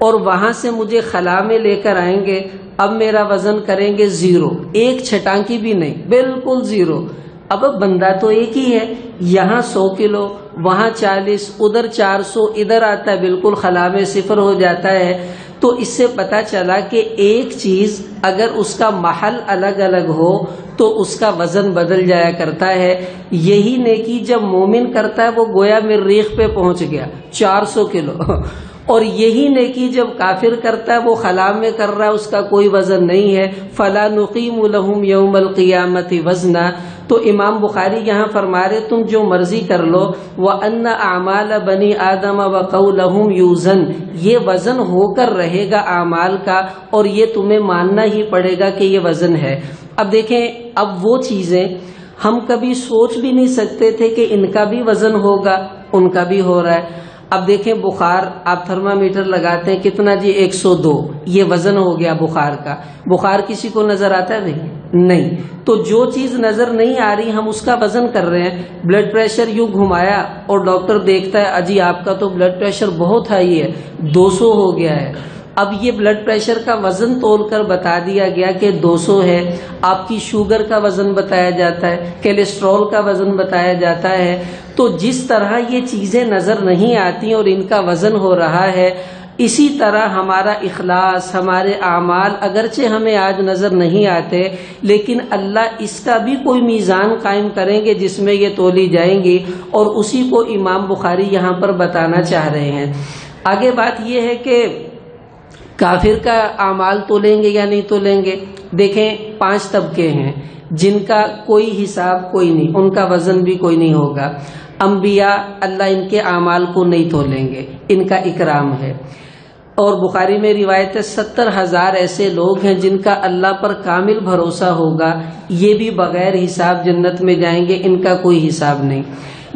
اور وہاں سے مجھے خلا میں لے کر آئیں گے، اب میرا وزن کریں گے 0، 1 چھٹانکی بھی نہیں، بالکل 0. اب بندہ تو ایک ہی ہے، یہاں 100 کلو، وہاں 40، ادھر 400، ادھر آتا ہے بالکل خلا میں 0 ہو جاتا ہے. تو اس سے پتا چلا کہ ایک چیز اگر اس کا محل الگ الگ ہو تو اس کا وزن بدل جایا کرتا ہے. یہی نیکی جب مومن کرتا ہے وہ گویا مریخ پہ پہنچ گیا 400 کلو، اور یہی نیکی جب کافر کرتا ہے وہ خلا میں کر رہا ہے، اس کا کوئی وزن نہیں ہے. فلا نقیم لهم یوم القیامت وزنا. تو امام بخاری یہاں فرما رہے تم جو مرضی کر لو، وَأَنَّ أَعْمَالَ بَنِي آدَمَ وَقَوْلَهُمْ يُوزَن، یہ وزن ہو کر رہے گا اعمال کا، اور یہ تمہیں ماننا ہی پڑے گا کہ یہ وزن ہے. اب دیکھیں، اب وہ چیزیں ہم کبھی سوچ بھی نہیں سکتے تھے کہ ان کا بھی وزن ہوگا، ان کا بھی ہو رہا ہے. اب دیکھیں بخار، آپ تھرمامیٹر لگاتے ہیں کتنا جی 102، یہ وزن ہو گیا بخار کا. بخار کسی کو نظر آتا ہے نہیں. تو جو چیز نظر نہیں آ رہی ہم اس کا وزن کر رہے ہیں. بلڈ پریشر یوں گھمایا اور ڈاکٹر دیکھتا ہے اجی آپ کا تو بلڈ پریشر بہت ہائی ہے، 200 ہو گیا ہے. اب یہ بلڈ پریشر کا وزن تول کر بتا دیا گیا کہ 200 ہے. آپ کی شوگر کا وزن بتایا جاتا ہے، کولیسٹرول کا وزن بتایا جاتا ہے. تو جس طرح یہ چیزیں نظر نہیں آتی اور ان کا وزن ہو رہا ہے، اسی طرح ہمارا اخلاص، ہمارے اعمال اگرچہ ہمیں آج نظر نہیں آتے، لیکن اللہ اس کا بھی کوئی میزان قائم کریں گے جس میں یہ تولی جائیں گی، اور اسی کو امام بخاری یہاں پر بتانا چاہ رہے ہیں۔ آگے بات یہ ہے کہ کافر کا اعمال تولیں گے یا نہیں تولیں گے۔ دیکھیں 5 طبقے ہیں جن کا کوئی حساب کوئی نہیں، ان کا وزن بھی کوئی نہیں ہوگا۔ انبیاء اللہ ان کے اعمال کو نہیں تولیں گے، ان کا اکرام ہے۔ اور بخاری میں روایت ہے 70,000 ایسے لوگ ہیں جن کا اللہ پر کامل بھروسہ ہوگا، یہ بھی بغیر حساب جنت میں جائیں گے، ان کا کوئی حساب نہیں۔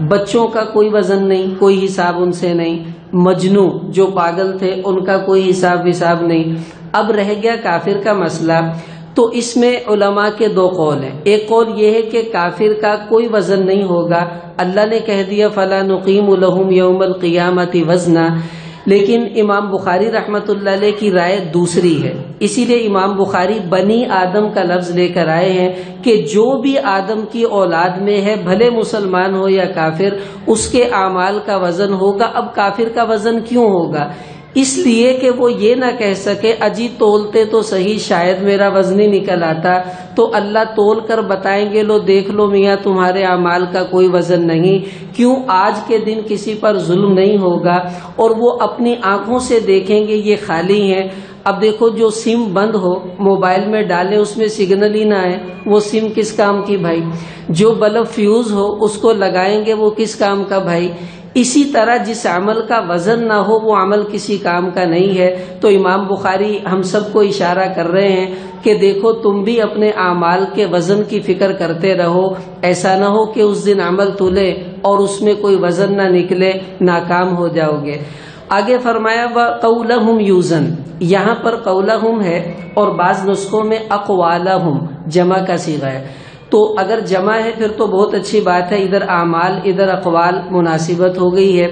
بچوں کا کوئی وزن نہیں، کوئی حساب ان سے نہیں۔ مجنو جو پاگل تھے ان کا کوئی حساب نہیں۔ اب رہ گیا کافر کا مسئلہ، تو اس میں علماء کے 2 قول ہیں۔ ایک قول یہ ہے کہ کافر کا کوئی وزن نہیں ہوگا، اللہ نے کہہ دیا فَلَا نُقِيمُ لَهُمْ يَوْمَ الْقِيَامَةِ وَزْنًا، لیکن امام بخاری رحمۃ اللہ علیہ کی رائے دوسری ہے۔ اسی لیے امام بخاری بنی آدم کا لفظ لے کر آئے ہیں کہ جو بھی آدم کی اولاد میں ہے، بھلے مسلمان ہو یا کافر، اس کے اعمال کا وزن ہوگا۔ اب کافر کا وزن کیوں ہوگا؟ اس لیے کہ وہ یہ نہ کہہ سکے اجی تولتے تو صحیح شاید میرا وزن ہی نکل آتا، تو اللہ تول کر بتائیں گے لو دیکھ لو میاں تمہارے اعمال کا کوئی وزن نہیں۔ کیوں؟ آج کے دن کسی پر ظلم نہیں ہوگا، اور وہ اپنی آنکھوں سے دیکھیں گے یہ خالی ہیں۔ اب دیکھو جو سم بند ہو موبائل میں ڈالے اس میں سگنل ہی نہ آئے، وہ سم کس کام کی بھائی؟ جو بلب فیوز ہو اس کو لگائیں گے، وہ کس کام کا بھائی؟ اسی طرح جس عمل کا وزن نہ ہو وہ عمل کسی کام کا نہیں ہے۔ تو امام بخاری ہم سب کو اشارہ کر رہے ہیں کہ دیکھو تم بھی اپنے اعمال کے وزن کی فکر کرتے رہو، ایسا نہ ہو کہ اس دن عمل تولے اور اس میں کوئی وزن نہ نکلے، ناکام ہو جاؤ گے۔ آگے فرمایا وَقَوْلَهُمْ يُوزَن، یہاں پر قولہم ہے اور بعض نسخوں میں اقوالہم جمع کا صیغہ ہے، تو اگر جمع ہے پھر تو بہت اچھی بات ہے، ادھر اعمال ادھر اقوال مناسبت ہو گئی ہے۔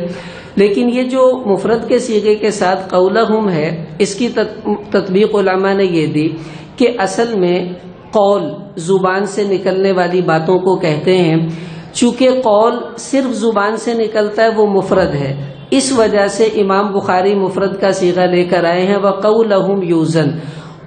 لیکن یہ جو مفرد کے صیغے کے ساتھ قولہم ہے، اس کی تطبیق علماء نے یہ دی کہ اصل میں قول زبان سے نکلنے والی باتوں کو کہتے ہیں، چونکہ قول صرف زبان سے نکلتا ہے وہ مفرد ہے، اس وجہ سے امام بخاری مفرد کا صیغہ لے کر آئے ہیں وَقَوْلَهُمْ يُوزَن۔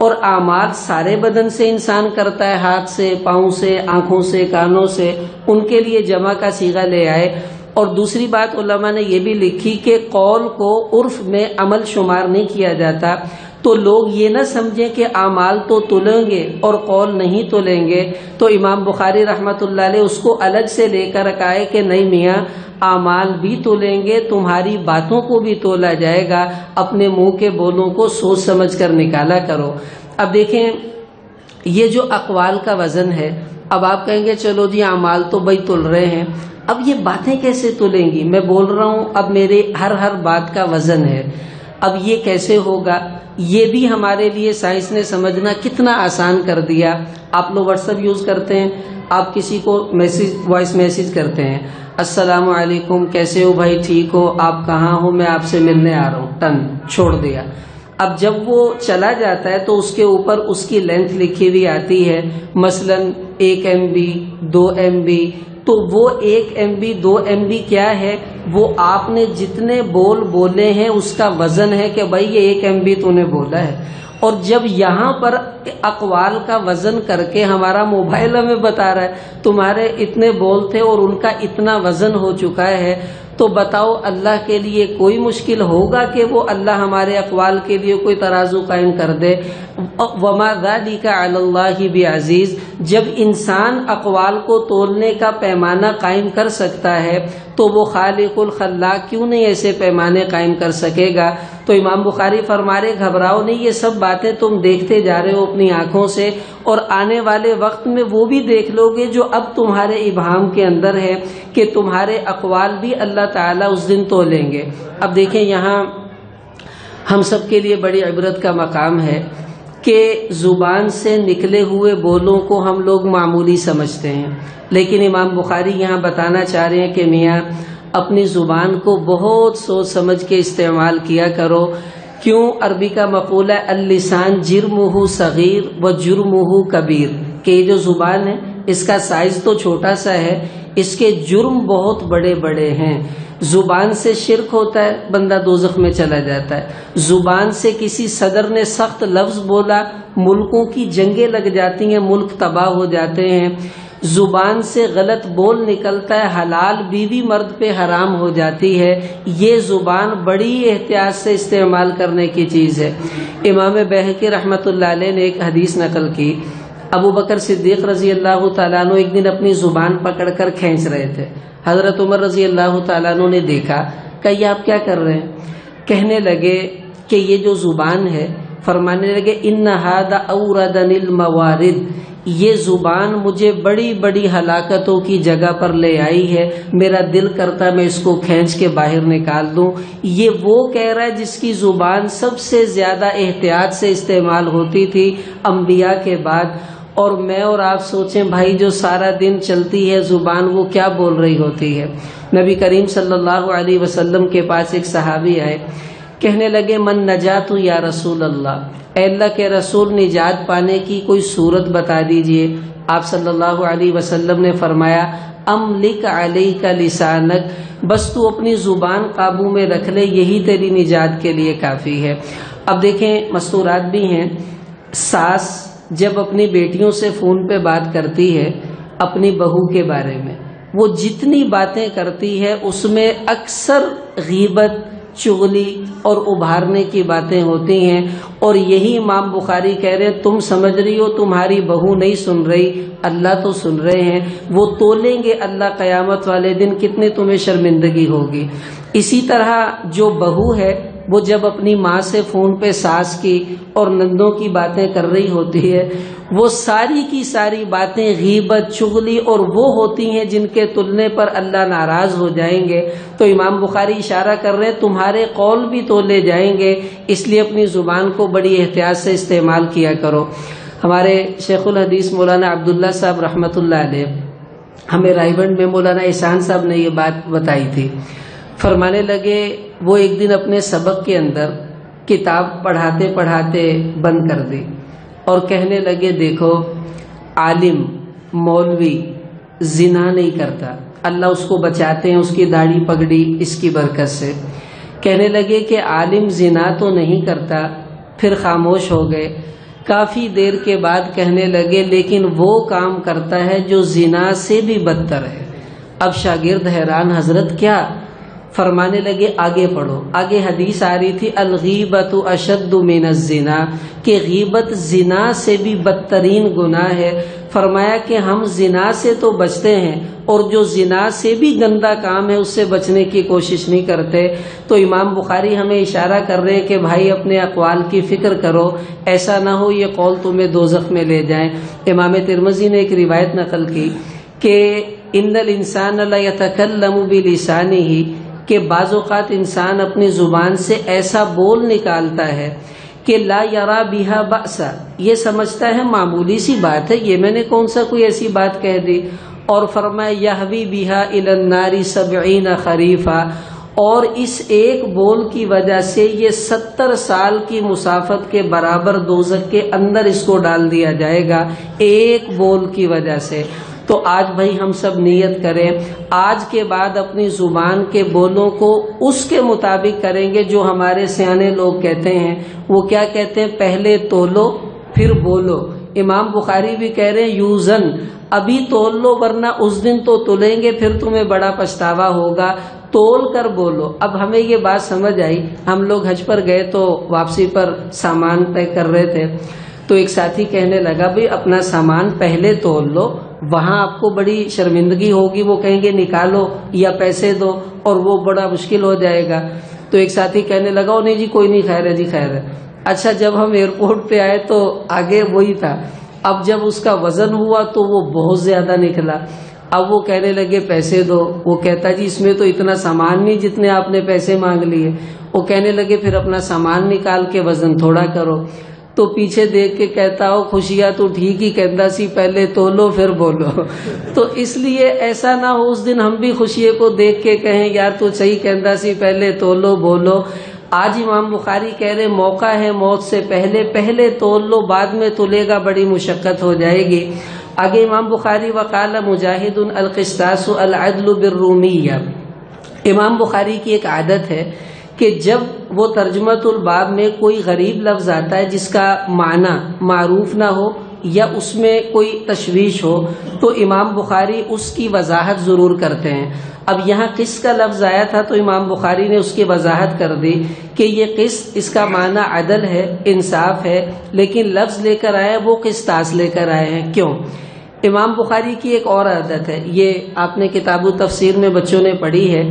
اور اعمال سارے بدن سے انسان کرتا ہے، ہاتھ سے، پاؤں سے، آنکھوں سے، کانوں سے، ان کے لیے جمع کا صیغہ لے آئے۔ اور دوسری بات علماء نے یہ بھی لکھی کہ قول کو عرف میں عمل شمار نہیں کیا جاتا، تو لوگ یہ نہ سمجھیں کہ اعمال تو تولیں گے اور قول نہیں تولیں گے، تو امام بخاری رحمۃ اللہ علیہ اس کو الگ سے لے کر آئے کہ نہیں میاں اعمال بھی تولیں گے، تمہاری باتوں کو بھی تولا جائے گا، اپنے منہ کے بولوں کو سوچ سمجھ کر نکالا کرو۔ اب دیکھیں یہ جو اقوال کا وزن ہے، اب آپ کہیں گے چلو جی اعمال تو بھائی تل رہے ہیں، اب یہ باتیں کیسے تلیں گی؟ میں بول رہا ہوں اب میرے ہر بات کا وزن ہے، اب یہ کیسے ہوگا؟ یہ بھی ہمارے لیے سائنس نے سمجھنا کتنا آسان کر دیا۔ آپ لوگ واٹس ایپ یوز کرتے ہیں، آپ کسی کو وائس میسیج کرتے ہیں، السلام علیکم کیسے ہو بھائی، ٹھیک ہو، آپ کہاں ہو، میں آپ سے ملنے آ رہا ہوں، ٹن چھوڑ دیا۔ اب جب وہ چلا جاتا ہے تو اس کے اوپر اس کی لینتھ لکھی ہوئی آتی ہے، مثلا 1 MB 2 MB، تو وہ 1 MB 2 MB کیا ہے؟ وہ آپ نے جتنے بولے ہیں اس کا وزن ہے کہ بھائی یہ 1 MB تو نے بولا ہے۔ اور جب یہاں پر اقوال کا وزن کر کے ہمارا موبائل ہمیں بتا رہا ہے تمہارے اتنے بول تھے اور ان کا اتنا وزن ہو چکا ہے، تو بتاؤ اللہ کے لیے کوئی مشکل ہوگا کہ وہ اللہ ہمارے اقوال کے لیے کوئی ترازو قائم کر دے؟ وما ذالک علی اللہ بعزیز، جب انسان اقوال کو تولنے کا پیمانہ قائم کر سکتا ہے تو وہ خالق الخلاق کیوں نہیں ایسے پیمانے قائم کر سکے گا؟ تو امام بخاری فرما رہے گھبراؤ نہیں، یہ سب باتیں تم دیکھتے جا رہے ہو اپنی آنکھوں سے، اور آنے والے وقت میں وہ بھی دیکھ لو گے جو اب تمہارے ابہام کے اندر ہے کہ تمہارے اقوال بھی اللہ تعالیٰ اس دن تولیں گے۔ اب دیکھیں یہاں ہم سب کے لیے بڑی عبرت کا مقام ہے کہ زبان سے نکلے ہوئے بولوں کو ہم لوگ معمولی سمجھتے ہیں، لیکن امام بخاری یہاں بتانا چاہ رہے ہیں کہ میاں اپنی زبان کو بہت سوچ سمجھ کے استعمال کیا کرو۔ کیوں؟ عربی کا مقولہ ہے اللسان جرمہ صغیر و جرمہ کبیر، کہ یہ جو زبان ہے اس کا سائز تو چھوٹا سا ہے، اس کے جرم بہت بڑے بڑے ہیں۔ زبان سے شرک ہوتا ہے، بندہ دوزخ میں چلا جاتا ہے۔ زبان سے کسی صدر نے سخت لفظ بولا، ملکوں کی جنگیں لگ جاتی ہیں، ملک تباہ ہو جاتے ہیں۔ زبان سے غلط بول نکلتا ہے، حلال بیوی مرد پہ حرام ہو جاتی ہے۔ یہ زبان بڑی احتیاط سے استعمال کرنے کی چیز ہے۔ امام بہقی رحمۃ اللہ علیہ نے ایک حدیث نقل کی، ابو بکر صدیق رضی اللہ تعالیٰ عنہ ایک دن اپنی زبان پکڑ کر کھینچ رہے تھے۔ حضرت عمر رضی اللہ تعالیٰ عنہ نے دیکھا کہ یہ آپ کیا کر رہے ہیں؟ کہنے لگے کہ یہ جو زبان ہے، فرمانے لگے ان ھذا اوردنی الموارد، یہ زبان مجھے بڑی بڑی ہلاکتوں کی جگہ پر لے آئی ہے، میرا دل کرتا میں اس کو کھینچ کے باہر نکال دوں۔ یہ وہ کہہ رہا ہے جس کی زبان سب سے زیادہ احتیاط سے استعمال ہوتی تھی انبیاء کے بعد۔ اور میں اور آپ سوچیں بھائی، جو سارا دن چلتی ہے زبان، وہ کیا بول رہی ہوتی ہے۔ نبی کریم صلی اللہ علیہ وسلم کے پاس ایک صحابی آئے، کہنے لگے من نجات یا رسول اللہ، اے اللہ کے رسول نجات پانے کی کوئی صورت بتا دیجئے۔ آپ صلی اللہ علیہ وسلم نے فرمایا املک علیک لسانک، بس تو اپنی زبان قابو میں رکھ لے، یہی تیری نجات کے لیے کافی ہے۔ اب دیکھیں مستورات بھی ہیں، ساس جب اپنی بیٹیوں سے فون پہ بات کرتی ہے اپنی بہو کے بارے میں، وہ جتنی باتیں کرتی ہے اس میں اکثر غیبت، چغلی اور ابھارنے کی باتیں ہوتی ہیں۔ اور یہی امام بخاری کہہ رہے ہیں تم سمجھ رہی ہو تمہاری بہو نہیں سن رہی، اللہ تو سن رہے ہیں، وہ تولیں گے اللہ قیامت والے دن کتنے تمہیں شرمندگی ہوگی۔ اسی طرح جو بہو ہے وہ جب اپنی ماں سے فون پہ ساس کی اور نندوں کی باتیں کر رہی ہوتی ہے، وہ ساری کی ساری باتیں غیبت، چغلی اور وہ ہوتی ہیں جن کے تلنے پر اللہ ناراض ہو جائیں گے۔ تو امام بخاری اشارہ کر رہے ہیں تمہارے قول بھی تولے جائیں گے، اس لیے اپنی زبان کو بڑی احتیاط سے استعمال کیا کرو۔ ہمارے شیخ الحدیث مولانا عبداللہ صاحب رحمۃ اللہ علیہ، ہمیں رائے گنج میں مولانا احسان صاحب نے یہ بات بتائی تھی، فرمانے لگے وہ ایک دن اپنے سبق کے اندر کتاب پڑھاتے پڑھاتے بند کر دی اور کہنے لگے دیکھو عالم مولوی زنا نہیں کرتا، اللہ اس کو بچاتے ہیں اس کی داڑھی پگڑی اس کی برکت سے۔ کہنے لگے کہ عالم زنا تو نہیں کرتا، پھر خاموش ہو گئے۔ کافی دیر کے بعد کہنے لگے لیکن وہ کام کرتا ہے جو زنا سے بھی بدتر ہے۔ اب شاگرد حیران، حضرت کیا؟ فرمانے لگے آگے پڑھو۔ آگے حدیث آ رہی تھی الغیبت اشد من الزنا، کہ غیبت زنا سے بھی بدترین گناہ ہے۔ فرمایا کہ ہم زنا سے تو بچتے ہیں اور جو زنا سے بھی گندا کام ہے اس سے بچنے کی کوشش نہیں کرتے۔ تو امام بخاری ہمیں اشارہ کر رہے ہیں کہ بھائی اپنے اقوال کی فکر کرو، ایسا نہ ہو یہ قول تمہیں دوزخ میں لے جائیں۔ امام ترمذی نے ایک روایت نقل کی کہ ان الانسان لیتکلم بلسانہ، کہ بعض اوقات انسان اپنی زبان سے ایسا بول نکالتا ہے کہ لا یرا بہا بأسا، یہ سمجھتا ہے معمولی سی بات ہے، یہ میں نے کون سا کوئی ایسی بات کہہ دی۔ اور فرمایا یہوی بہا الی النار 70 خریفا، اور اس ایک بول کی وجہ سے یہ 70 سال کی مسافت کے برابر دوزخ کے اندر اس کو ڈال دیا جائے گا، ایک بول کی وجہ سے۔ تو آج بھائی ہم سب نیت کریں، آج کے بعد اپنی زبان کے بولوں کو اس کے مطابق کریں گے جو ہمارے سیانے لوگ کہتے ہیں۔ وہ کیا کہتے ہیں؟ پہلے تولو پھر بولو۔ امام بخاری بھی کہہ رہے ہیں یوزن، ابھی تول لو ورنہ اس دن تو تلیں گے، پھر تمہیں بڑا پچھتاوا ہوگا، تول کر بولو۔ اب ہمیں یہ بات سمجھ آئی، ہم لوگ حج پر گئے تو واپسی پر سامان طے کر رہے تھے، تو ایک ساتھی کہنے لگا بھئی اپنا سامان پہلے تول لو، وہاں آپ کو بڑی شرمندگی ہوگی، وہ کہیں گے نکالو یا پیسے دو، اور وہ بڑا مشکل ہو جائے گا۔ تو ایک ساتھی کہنے لگا نہیں جی کوئی نہیں، خیر ہے جی خیر ہے۔ اچھا جب ہم ایئرپورٹ پہ آئے تو آگے وہی تھا، اب جب اس کا وزن ہوا تو وہ بہت زیادہ نکلا۔ اب وہ کہنے لگے پیسے دو، وہ کہتا جی اس میں تو اتنا سامان نہیں جتنے آپ نے پیسے مانگ لیے۔ وہ کہنے لگے پھر اپنا سامان نکال کے وزن تھوڑا کرو۔ تو پیچھے دیکھ کے کہتا ہو خوشیاں تو ٹھیک ہی کہتا سی، پہلے تولو پھر بولو۔ تو اس لیے ایسا نہ ہو اس دن ہم بھی خوشیے کو دیکھ کے کہیں یار تو صحیح کہتا سی، پہلے تولو بولو۔ آج امام بخاری کہہ رہے موقع ہے موت سے پہلے، پہلے تول لو، بعد میں تلے گا بڑی مشقت ہو جائے گی۔ آگے امام بخاری وقال مجاہد القسطاس العدل بالرومیہ، امام بخاری کی ایک عادت ہے کہ جب وہ ترجمۃ الباب میں کوئی غریب لفظ آتا ہے جس کا معنی معروف نہ ہو یا اس میں کوئی تشویش ہو تو امام بخاری اس کی وضاحت ضرور کرتے ہیں. اب یہاں قسط کا لفظ آیا تھا تو امام بخاری نے اس کی وضاحت کر دی کہ یہ قسط، اس کا معنی عدل ہے، انصاف ہے، لیکن لفظ لے کر آئے وہ قسطاس لے کر آئے ہیں. کیوں؟ امام بخاری کی ایک اور عادت ہے، یہ آپ نے کتاب التفسیر میں بچوں نے پڑھی ہے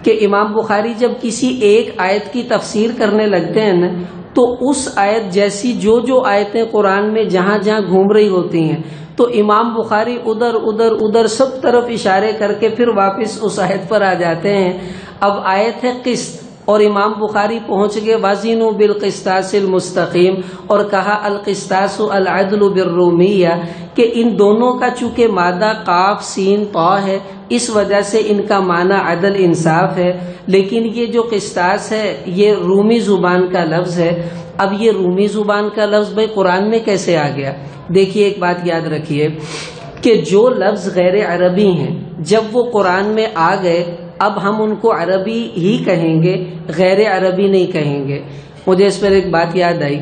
کہ امام بخاری جب کسی ایک آیت کی تفسیر کرنے لگتے ہیں نا تو اس آیت جیسی جو آیتیں قرآن میں جہاں جہاں گھوم رہی ہوتی ہیں تو امام بخاری ادھر سب طرف اشارے کر کے پھر واپس اس آیت پر آ جاتے ہیں. اب آیت ہے قسط اور امام بخاری پہنچ گئے وازنوا بالقسطاس المستقیم اور کہا القسطاس العدل بالرومیہ کہ ان دونوں کا چونکہ مادہ قاف سین طا ہے اس وجہ سے ان کا معنی عدل انصاف ہے، لیکن یہ جو قسطاس ہے یہ رومی زبان کا لفظ ہے. اب یہ رومی زبان کا لفظ بھائی قرآن میں کیسے آ گیا؟ دیکھیے ایک بات یاد رکھیے کہ جو لفظ غیر عربی ہیں جب وہ قرآن میں آ گئے اب ہم ان کو عربی ہی کہیں گے، غیر عربی نہیں کہیں گے. مجھے اس پر ایک بات یاد آئی،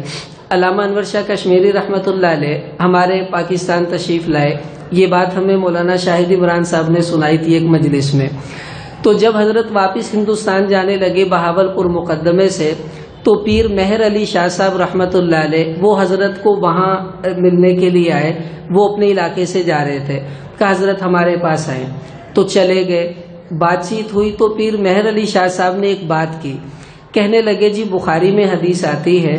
علامہ انور شاہ کشمیری رحمۃ اللہ علیہ ہمارے پاکستان تشریف لائے. یہ بات ہمیں مولانا شاہد عمران صاحب نے سنائی تھی ایک مجلس میں. تو جب حضرت واپس ہندوستان جانے لگے بہاولپور مقدمے سے تو پیر مہر علی شاہ صاحب رحمۃ اللہ علیہ وہ حضرت کو وہاں ملنے کے لیے آئے. وہ اپنے علاقے سے جا رہے تھے، کہا حضرت ہمارے پاس آئیں، تو چلے گئے. بات چیت ہوئی تو پیر مہر علی شاہ صاحب نے ایک بات کی، کہنے لگے جی بخاری میں حدیث آتی ہے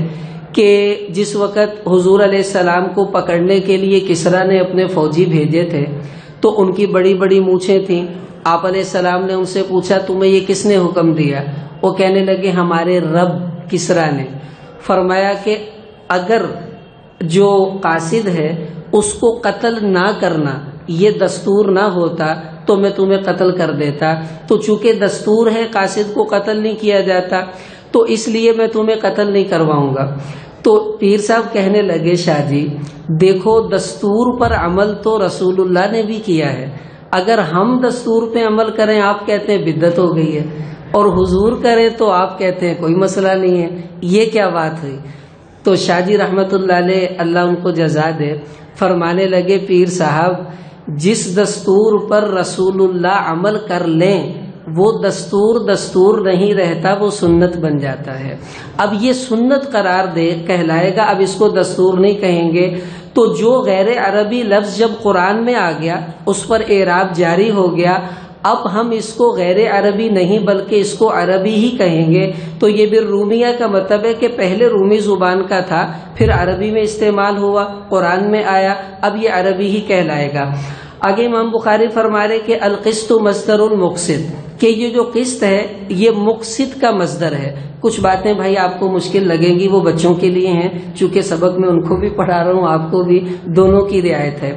کہ جس وقت حضور علیہ السلام کو پکڑنے کے لیے کسریٰ نے اپنے فوجی بھیجے تھے تو ان کی بڑی بڑی مونچھیں تھیں. آپ علیہ السلام نے ان سے پوچھا تمہیں یہ کس نے حکم دیا؟ وہ کہنے لگے ہمارے رب کسریٰ نے. فرمایا کہ اگر جو قاصد ہے اس کو قتل نہ کرنا یہ دستور نہ ہوتا تو میں تمہیں قتل کر دیتا، تو چونکہ دستور ہے قاصد کو قتل نہیں کیا جاتا تو اس لیے میں تمہیں قتل نہیں کرواؤں گا. تو پیر صاحب کہنے لگے شاہ جی دیکھو دستور پر عمل تو رسول اللہ نے بھی کیا ہے، اگر ہم دستور پہ عمل کریں آپ کہتے ہیں بدعت ہو گئی ہے اور حضور کرے تو آپ کہتے ہیں کوئی مسئلہ نہیں ہے، یہ کیا بات ہوئی؟ تو شاہ جی رحمت اللہ علیہ اللہ ان کو جزا دے فرمانے لگے پیر صاحب جس دستور پر رسول اللہ عمل کر لیں وہ دستور نہیں رہتا، وہ سنت بن جاتا ہے. اب یہ سنت قرار دے کہلائے گا، اب اس کو دستور نہیں کہیں گے. تو جو غیر عربی لفظ جب قرآن میں آ گیا اس پر اعراب جاری ہو گیا، اب ہم اس کو غیر عربی نہیں بلکہ اس کو عربی ہی کہیں گے. تو یہ بالرومیہ کا مطلب ہے کہ پہلے رومی زبان کا تھا، پھر عربی میں استعمال ہوا، قرآن میں آیا، اب یہ عربی ہی کہلائے گا. آگے امام بخاری فرما رہے کہ القسط مصدر المقسط، کہ یہ جو قسط ہے یہ مقسط کا مصدر ہے. کچھ باتیں بھائی آپ کو مشکل لگیں گی، وہ بچوں کے لیے ہیں، چونکہ سبق میں ان کو بھی پڑھا رہا ہوں آپ کو بھی، دونوں کی رعایت ہے.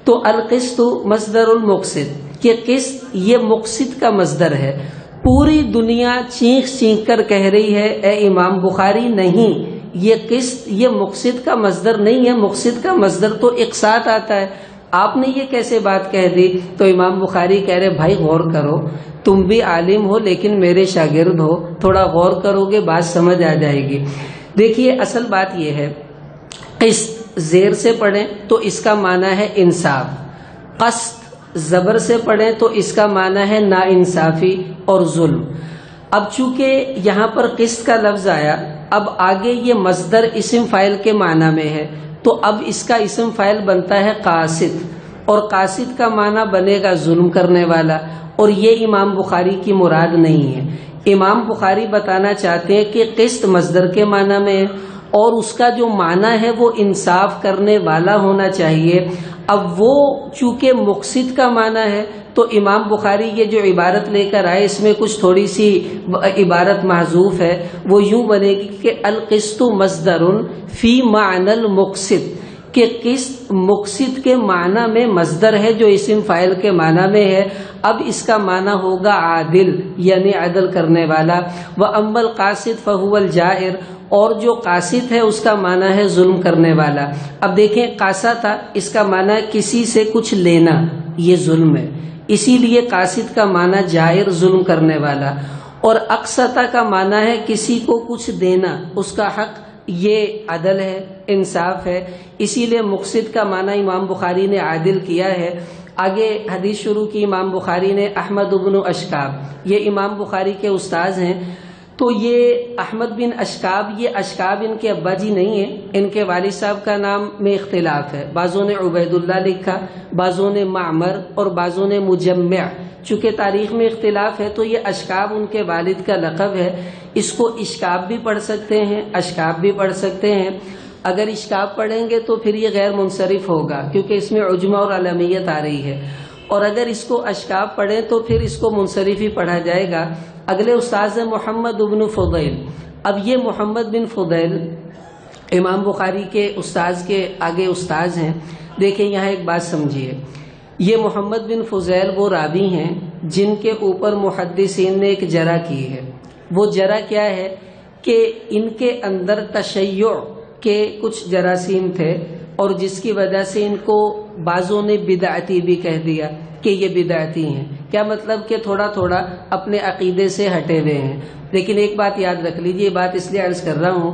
تو القسط مصدر المقسط، کہ قسط یہ مقسط کا مصدر ہے. پوری دنیا چینخ چینخ کر کہہ رہی ہے اے امام بخاری نہیں، یہ قسط یہ مقسط کا مصدر نہیں ہے، مقسط کا مصدر تو اقساط آتا ہے، آپ نے یہ کیسے بات کہہ دی؟ تو امام بخاری کہہ رہے بھائی غور کرو، تم بھی عالم ہو لیکن میرے شاگرد ہو، تھوڑا غور کرو گے بات سمجھ آ جائے گی. دیکھیے اصل بات یہ ہے قسط زیر سے پڑھیں تو اس کا معنی ہے انصاف، قسط زبر سے پڑھیں تو اس کا معنی ہے نا انصافی اور ظلم. اب چونکہ یہاں پر قسط کا لفظ آیا، اب آگے یہ مصدر اسم فاعل کے معنی میں ہے تو اب اس کا اسم فاعل بنتا ہے قاصد، اور قاصد کا معنی بنے گا ظلم کرنے والا، اور یہ امام بخاری کی مراد نہیں ہے. امام بخاری بتانا چاہتے ہیں کہ قسط مصدر کے معنی میں ہے اور اس کا جو معنی ہے وہ انصاف کرنے والا ہونا چاہیے. اب وہ چونکہ مقسط کا معنی ہے تو امام بخاری یہ جو عبارت لے کر آئے اس میں کچھ تھوڑی سی عبارت محذوف ہے، وہ یوں بنے گی کہ القسط مصدر فی معنی المقسط، کہ قسط مقسط کے معنی میں مصدر ہے جو اسم فاعل کے معنی میں ہے. اب اس کا معنی ہوگا عادل یعنی عدل کرنے والا. وَأَمَّا الْقَاسِدُ فَهُوَ الْجَائِرُ، اور جو قاصد ہے اس کا معنی ہے ظلم کرنے والا. اب دیکھیں قاصہ تھا، اس کا معنی ہے کسی سے کچھ لینا، یہ ظلم ہے. اسی لیے قاصد کا معنی جائر ظلم کرنے والا، اور اقسطہ کا معنی ہے کسی کو کچھ دینا، اس کا حق، یہ عدل ہے، انصاف ہے۔ اسی لیے مقسط کا معنی امام بخاری نے عادل کیا ہے۔ آگے حدیث شروع کی امام بخاری نے احمد بن اشکاب، یہ امام بخاری کے استاذ ہیں۔ تو یہ احمد بن اشکاب، یہ اشکاب ان کے ابا جی نہیں ہیں، ان کے والد صاحب کا نام میں اختلاف ہے، بعضوں نے عبید اللہ لکھا، بعضوں نے معمر اور بعضوں نے مجمع۔ چونکہ تاریخ میں اختلاف ہے تو یہ اشکاب ان کے والد کا لقب ہے۔ اس کو اشکاب بھی پڑھ سکتے ہیں، اشکاب بھی پڑھ سکتے ہیں۔ اگر اشکاب پڑھیں گے تو پھر یہ غیر منصرف ہوگا کیونکہ اس میں عجمہ اور علمیت آ رہی ہے، اور اگر اس کو اشکاب پڑھیں تو پھر اس کو منصرف ہی پڑھا جائے گا۔ اگلے استاذ ہیں محمد بن فضیل۔ اب یہ محمد بن فضیل امام بخاری کے استاذ کے آگے استاذ ہیں۔ دیکھیں یہاں ایک بات سمجھیے، یہ محمد بن فضیل وہ راوی ہیں جن کے اوپر محدثین نے ایک جرح کی ہے۔ وہ جرح کیا ہے کہ ان کے اندر تشیع کے کچھ جراثیم تھے، اور جس کی وجہ سے ان کو بعضوں نے بدعتی بھی کہہ دیا کہ یہ بدعتی ہیں۔ کیا مطلب کہ تھوڑا تھوڑا اپنے عقیدے سے ہٹے ہوئے ہیں۔ لیکن ایک بات یاد رکھ لیجیے، یہ بات اس لیے عرض کر رہا ہوں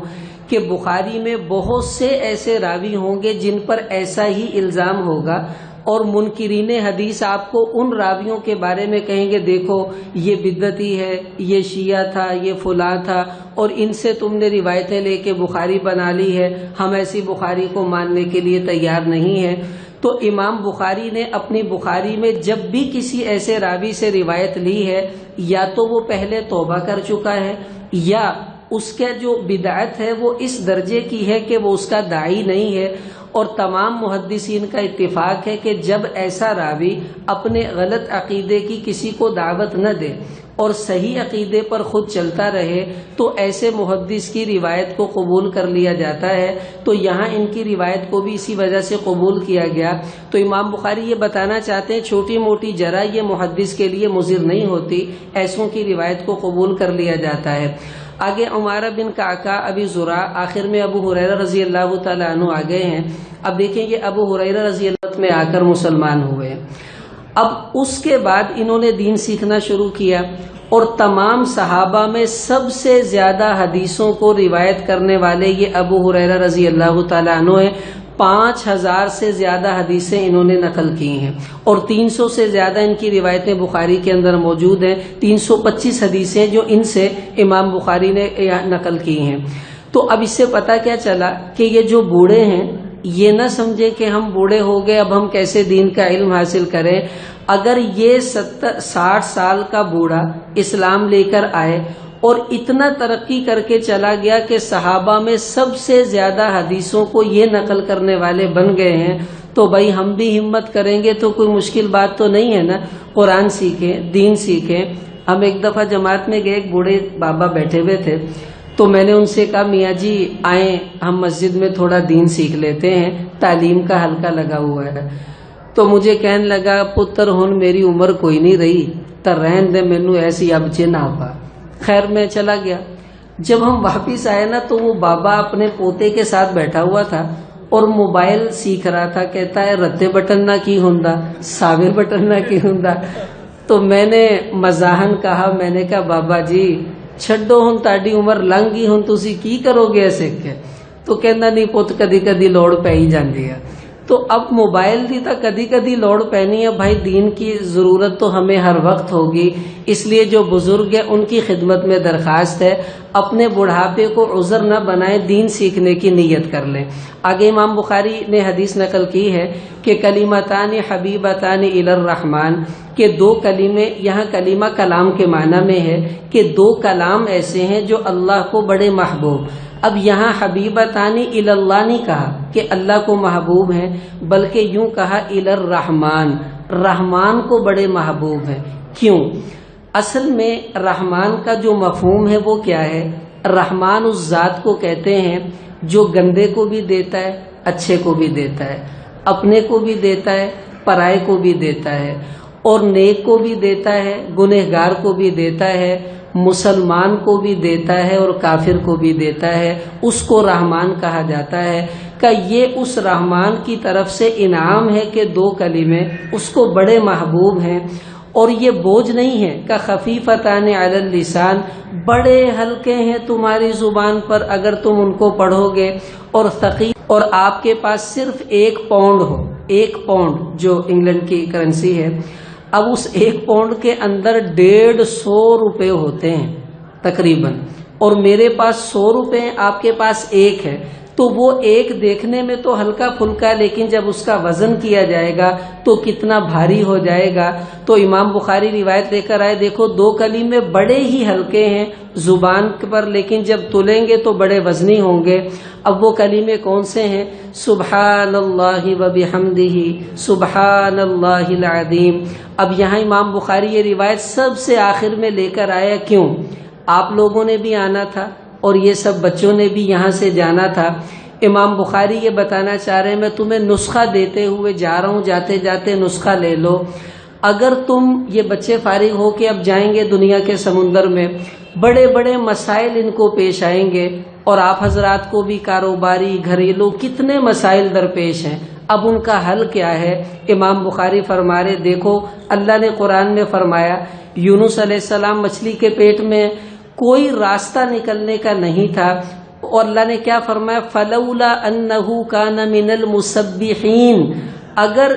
کہ بخاری میں بہت سے ایسے راوی ہوں گے جن پر ایسا ہی الزام ہوگا، اور منکرین حدیث آپ کو ان راویوں کے بارے میں کہیں گے دیکھو یہ بدعتی ہے، یہ شیعہ تھا، یہ فلاں تھا، اور ان سے تم نے روایتیں لے کے بخاری بنا لی ہے، ہم ایسی بخاری کو ماننے کے لیے تیار نہیں ہیں۔ تو امام بخاری نے اپنی بخاری میں جب بھی کسی ایسے راوی سے روایت لی ہے، یا تو وہ پہلے توبہ کر چکا ہے، یا اس کا جو بدعت ہے وہ اس درجے کی ہے کہ وہ اس کا داعی نہیں ہے۔ اور تمام محدثین کا اتفاق ہے کہ جب ایسا راوی اپنے غلط عقیدے کی کسی کو دعوت نہ دے اور صحیح عقیدے پر خود چلتا رہے تو ایسے محدث کی روایت کو قبول کر لیا جاتا ہے۔ تو یہاں ان کی روایت کو بھی اسی وجہ سے قبول کیا گیا۔ تو امام بخاری یہ بتانا چاہتے ہیں چھوٹی موٹی جرح یہ محدث کے لیے مضر نہیں ہوتی، ایسوں کی روایت کو قبول کر لیا جاتا ہے۔ آگے عمارہ بن کعکع، ابی زرع، آخر میں ابو ہریرہ رضی اللہ تعالیٰ عنہ آ گئے ہیں۔ اب دیکھیں یہ ابو ہریرہ رضی اللہ عنہ میں آ کر مسلمان ہوئے۔ اب اس کے بعد انہوں نے دین سیکھنا شروع کیا، اور تمام صحابہ میں سب سے زیادہ حدیثوں کو روایت کرنے والے یہ ابو ہریرہ رضی اللہ تعالیٰ عنہ ہیں۔ 5000 سے زیادہ حدیثیں انہوں نے نقل کی ہیں، اور 300 سے زیادہ ان کی روایتیں بخاری کے اندر موجود ہیں۔ 325 حدیثیں جو ان سے امام بخاری نے نقل کی ہیں۔ تو اب اس سے پتہ کیا چلا کہ یہ جو بوڑھے ہیں یہ نہ سمجھے کہ ہم بوڑھے ہو گئے اب ہم کیسے دین کا علم حاصل کریں۔ اگر یہ 60 سال کا بوڑھا اسلام لے کر آئے اور اتنا ترقی کر کے چلا گیا کہ صحابہ میں سب سے زیادہ حدیثوں کو یہ نقل کرنے والے بن گئے ہیں، تو بھائی ہم بھی ہمت کریں گے تو کوئی مشکل بات تو نہیں ہے نا۔ قرآن سیکھیں، دین سیکھیں۔ ہم ایک دفعہ جماعت میں گئے، ایک بوڑھے بابا بیٹھے ہوئے تھے، تو میں نے ان سے کہا میاں جی آئیں ہم مسجد میں تھوڑا دین سیکھ لیتے ہیں، تعلیم کا حلقہ لگا ہوا ہے۔ تو مجھے کہنے لگا پتر ہن میری عمر کوئی نہیں رہی تو رہن دے مینو ایسی اب چ نہ پا۔ خیر میں چلا گیا۔ جب ہم واپس آئے نا تو وہ بابا اپنے پوتے کے ساتھ بیٹھا ہوا تھا اور موبائل سیکھ رہا تھا۔ کہتا ہے رتے بٹن نہ کی ہوندا، ساوے بٹن نہ کی ہوندا۔ تو میں نے مزاحن کہا، میں نے کہا بابا جی چھڈو ہن تہاڈی عمر لنਘ گئی، ہن تسی کی کرو گے سیکھ کے؟ تو کہندا نہیں پت کدی کدی لوڑ پی ہی جاندی ہے۔ تو اب موبائل دی تو کدی کدی لوڑ پینی ہے، بھائی دین کی ضرورت تو ہمیں ہر وقت ہوگی۔ اس لیے جو بزرگ ہیں ان کی خدمت میں درخواست ہے اپنے بڑھاپے کو عذر نہ بنائیں، دین سیکھنے کی نیت کر لیں۔ آگے امام بخاری نے حدیث نقل کی ہے کہ کلمتان حبیبتان الی الرحمن، کہ دو کلمے، یہاں کلمہ کلام کے معنی میں ہے کہ دو کلام ایسے ہیں جو اللہ کو بڑے محبوب۔ اب یہاں حبیبتان الی اللہ نہیں کہا کہ اللہ کو محبوب ہیں، بلکہ یوں کہا الی الرحمن، رحمان کو بڑے محبوب ہیں۔ کیوں؟ اصل میں رحمان کا جو مفہوم ہے وہ کیا ہے؟ رحمان اس ذات کو کہتے ہیں جو گندے کو بھی دیتا ہے، اچھے کو بھی دیتا ہے، اپنے کو بھی دیتا ہے، پرائے کو بھی دیتا ہے، اور نیک کو بھی دیتا ہے، گنہگار کو بھی دیتا ہے، مسلمان کو بھی دیتا ہے اور کافر کو بھی دیتا ہے۔ اس کو رحمان کہا جاتا ہے۔ کہ یہ اس رحمان کی طرف سے انعام ہے کہ 2 کلمے اس کو بڑے محبوب ہیں اور یہ بوجھ نہیں ہے کہ خفیفتان علی اللسان، بڑے ہلکے ہیں تمہاری زبان پر اگر تم ان کو پڑھو گے، اور ثقیل، اور آپ کے پاس صرف 1 پاؤنڈ ہو، 1 پاؤنڈ جو انگلینڈ کی کرنسی ہے، اب اس 1 پاؤنڈ کے اندر 150 روپے ہوتے ہیں تقریباً، اور میرے پاس 100 روپے ہیں، آپ کے پاس 1 ہے، تو وہ 1 دیکھنے میں تو ہلکا پھلکا، لیکن جب اس کا وزن کیا جائے گا تو کتنا بھاری ہو جائے گا۔ تو امام بخاری روایت لے کر آئے، دیکھو 2 کلمے بڑے ہی ہلکے ہیں زبان پر، لیکن جب تلیں گے تو بڑے وزنی ہوں گے۔ اب وہ کلمے کون سے ہیں؟ سبحان اللہ و بحمدہ، سبحان اللہ العظیم۔ اب یہاں امام بخاری یہ روایت سب سے آخر میں لے کر آیا، کیوں؟ آپ لوگوں نے بھی آنا تھا اور یہ سب بچوں نے بھی یہاں سے جانا تھا۔ امام بخاری یہ بتانا چاہ رہے ہیں میں تمہیں نسخہ دیتے ہوئے جا رہا ہوں، جاتے جاتے نسخہ لے لو۔ اگر تم یہ بچے فارغ ہو کے اب جائیں گے دنیا کے سمندر میں، بڑے بڑے مسائل ان کو پیش آئیں گے، اور آپ حضرات کو بھی کاروباری گھریلو کتنے مسائل درپیش ہیں۔ اب ان کا حل کیا ہے؟ امام بخاری فرما رہے، دیکھو اللہ نے قرآن میں فرمایا یونس علیہ السلام مچھلی کے پیٹ میں، کوئی راستہ نکلنے کا نہیں تھا، اور اللہ نے کیا فرمایا؟ فلولا انہ کان من المسبحین، اگر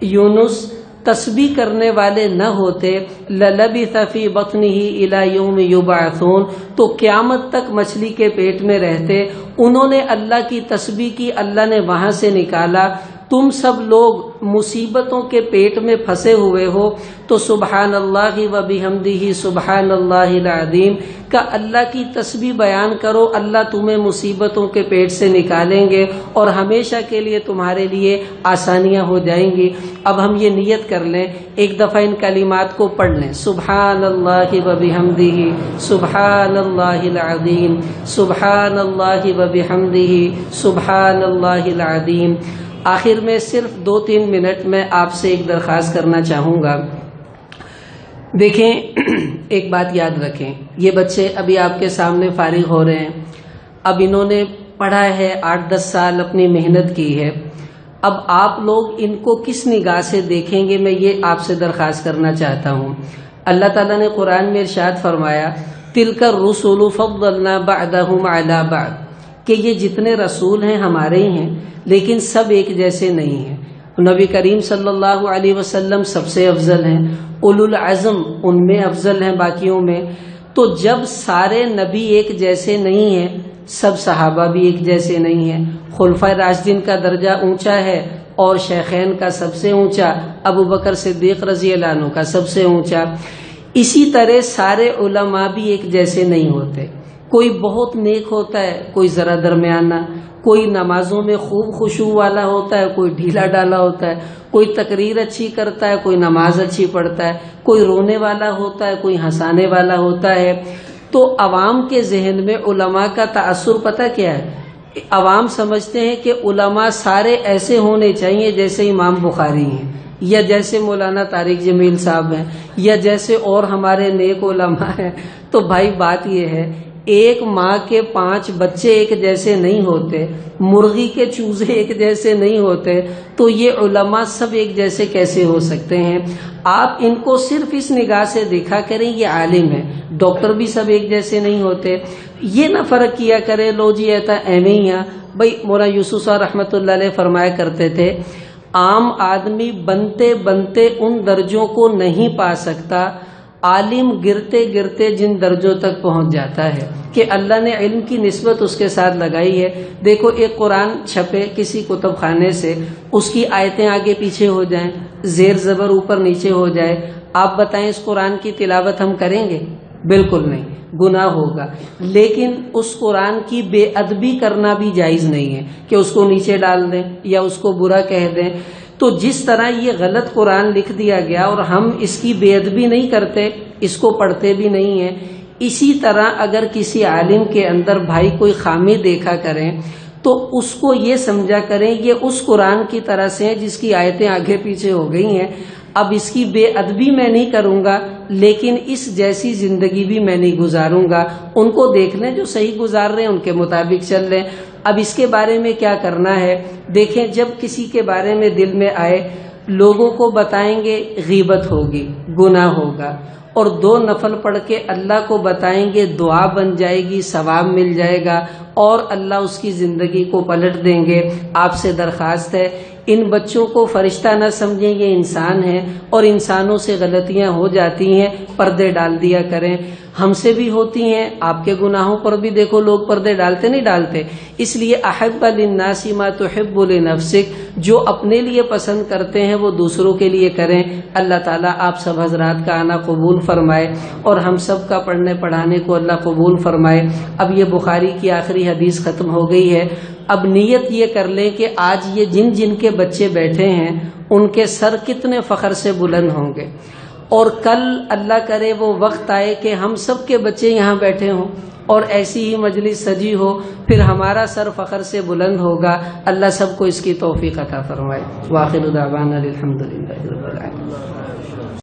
یونس تسبیح کرنے والے نہ ہوتے، للبث فی بطنہ الی یوم یبعثون، تو قیامت تک مچھلی کے پیٹ میں رہتے۔ انہوں نے اللہ کی تسبیح کی، اللہ نے وہاں سے نکالا۔ تم سب لوگ مصیبتوں کے پیٹ میں پھنسے ہوئے ہو، تو سبحان اللہ و بحمدہ سبحان اللہ العظیم کا اللہ کی تسبیح بیان کرو، اللہ تمہیں مصیبتوں کے پیٹ سے نکالیں گے اور ہمیشہ کے لیے تمہارے لیے آسانیاں ہو جائیں گی۔ اب ہم یہ نیت کر لیں، ایک دفعہ ان کلمات کو پڑھ لیں، سبحان اللہ و بحمدہ سبحان اللہ العظیم، سبحان اللہ و بحمدہ سبحان اللہ العظیم۔ آخر میں صرف 2-3 منٹ میں آپ سے ایک درخواست کرنا چاہوں گا۔ دیکھیں ایک بات یاد رکھیں، یہ بچے ابھی آپ کے سامنے فارغ ہو رہے ہیں، اب انہوں نے پڑھا ہے 8-10 سال اپنی محنت کی ہے، اب آپ لوگ ان کو کس نگاہ سے دیکھیں گے، میں یہ آپ سے درخواست کرنا چاہتا ہوں۔ اللہ تعالیٰ نے قرآن میں ارشاد فرمایا تلک الرسل فضلنا بعضهم علی بعض، کہ یہ جتنے رسول ہیں ہمارے ہی ہیں، لیکن سب ایک جیسے نہیں ہیں۔ نبی کریم صلی اللہ علیہ وسلم سب سے افضل ہیں، اولو العزم ان میں افضل ہیں باقیوں میں۔ تو جب سارے نبی ایک جیسے نہیں ہیں، سب صحابہ بھی ایک جیسے نہیں ہیں، خلفائے راشدین کا درجہ اونچا ہے اور شیخین کا سب سے اونچا، ابو بکر صدیق رضی اللہ عنہ کا سب سے اونچا، اسی طرح سارے علماء بھی ایک جیسے نہیں ہوتے۔ کوئی بہت نیک ہوتا ہے، کوئی ذرا درمیانہ، کوئی نمازوں میں خوب خشوع والا ہوتا ہے، کوئی ڈھیلا ڈالا ہوتا ہے، کوئی تقریر اچھی کرتا ہے، کوئی نماز اچھی پڑھتا ہے، کوئی رونے والا ہوتا ہے، کوئی ہنسانے والا ہوتا ہے۔ تو عوام کے ذہن میں علماء کا تأثر پتہ کیا ہے؟ عوام سمجھتے ہیں کہ علماء سارے ایسے ہونے چاہیے جیسے امام بخاری ہیں، یا جیسے مولانا طارق جمیل صاحب ہیں، یا جیسے اور ہمارے نیک علماء ہیں۔ تو بھائی بات یہ ہے، ایک ماں کے 5 بچے ایک جیسے نہیں ہوتے، مرغی کے چوزے ایک جیسے نہیں ہوتے، تو یہ علماء سب ایک جیسے کیسے ہو سکتے ہیں؟ آپ ان کو صرف اس نگاہ سے دیکھا کریں یہ عالم ہے، ڈاکٹر بھی سب ایک جیسے نہیں ہوتے۔ یہ نہ فرق کیا کرے لو جی ایتا ایویں ہی ہے۔ بھائی مولانا یوسف صاحب رحمۃ اللہ علیہ فرمایا کرتے تھے عام آدمی بنتے بنتے ان درجوں کو نہیں پا سکتا، عالم گرتے گرتے جن درجوں تک پہنچ جاتا ہے کہ اللہ نے علم کی نسبت اس کے ساتھ لگائی ہے۔ دیکھو ایک قرآن چھپے کسی کتب خانے سے، اس کی آیتیں آگے پیچھے ہو جائیں، زیر زبر اوپر نیچے ہو جائے، آپ بتائیں اس قرآن کی تلاوت ہم کریں گے؟ بالکل نہیں، گناہ ہوگا۔ لیکن اس قرآن کی بے ادبی کرنا بھی جائز نہیں ہے کہ اس کو نیچے ڈال دیں یا اس کو برا کہہ دیں۔ تو جس طرح یہ غلط قرآن لکھ دیا گیا اور ہم اس کی بے ادبی نہیں کرتے، اس کو پڑھتے بھی نہیں ہیں، اسی طرح اگر کسی عالم کے اندر بھائی کوئی خامی دیکھا کریں تو اس کو یہ سمجھا کریں یہ اس قرآن کی طرح سے ہے جس کی آیتیں آگے پیچھے ہو گئی ہیں، اب اس کی بے ادبی میں نہیں کروں گا، لیکن اس جیسی زندگی بھی میں نہیں گزاروں گا۔ ان کو دیکھ لیں جو صحیح گزار رہے ہیں، ان کے مطابق چل لیں۔ اب اس کے بارے میں کیا کرنا ہے؟ دیکھیں، جب کسی کے بارے میں دل میں آئے، لوگوں کو بتائیں گے غیبت ہوگی، گناہ ہوگا، اور 2 نفل پڑھ کے اللہ کو بتائیں گے، دعا بن جائے گی، ثواب مل جائے گا، اور اللہ اس کی زندگی کو پلٹ دیں گے۔ آپ سے درخواست ہے، ان بچوں کو فرشتہ نہ سمجھیں، یہ انسان ہیں اور انسانوں سے غلطیاں ہو جاتی ہیں، پردے ڈال دیا کریں۔ ہم سے بھی ہوتی ہیں، آپ کے گناہوں پر بھی دیکھو لوگ پردے ڈالتے نہیں ڈالتے، اس لیے احب للناس ما تحب لنفسک، جو اپنے لیے پسند کرتے ہیں وہ دوسروں کے لیے کریں۔ اللہ تعالیٰ آپ سب حضرات کا آنا قبول فرمائے اور ہم سب کا پڑھنے پڑھانے کو اللہ قبول فرمائے۔ اب یہ بخاری کی آخری حدیث ختم ہو گئی ہے۔ اب نیت یہ کر لیں کہ آج یہ جن جن کے بچے بیٹھے ہیں ان کے سر کتنے فخر سے بلند ہوں گے، اور کل اللہ کرے وہ وقت آئے کہ ہم سب کے بچے یہاں بیٹھے ہوں اور ایسی ہی مجلس سجی ہو، پھر ہمارا سر فخر سے بلند ہوگا۔ اللہ سب کو اس کی توفیق عطا فرمائے۔ وآخر دعوانا الحمدللہ رب العالمین۔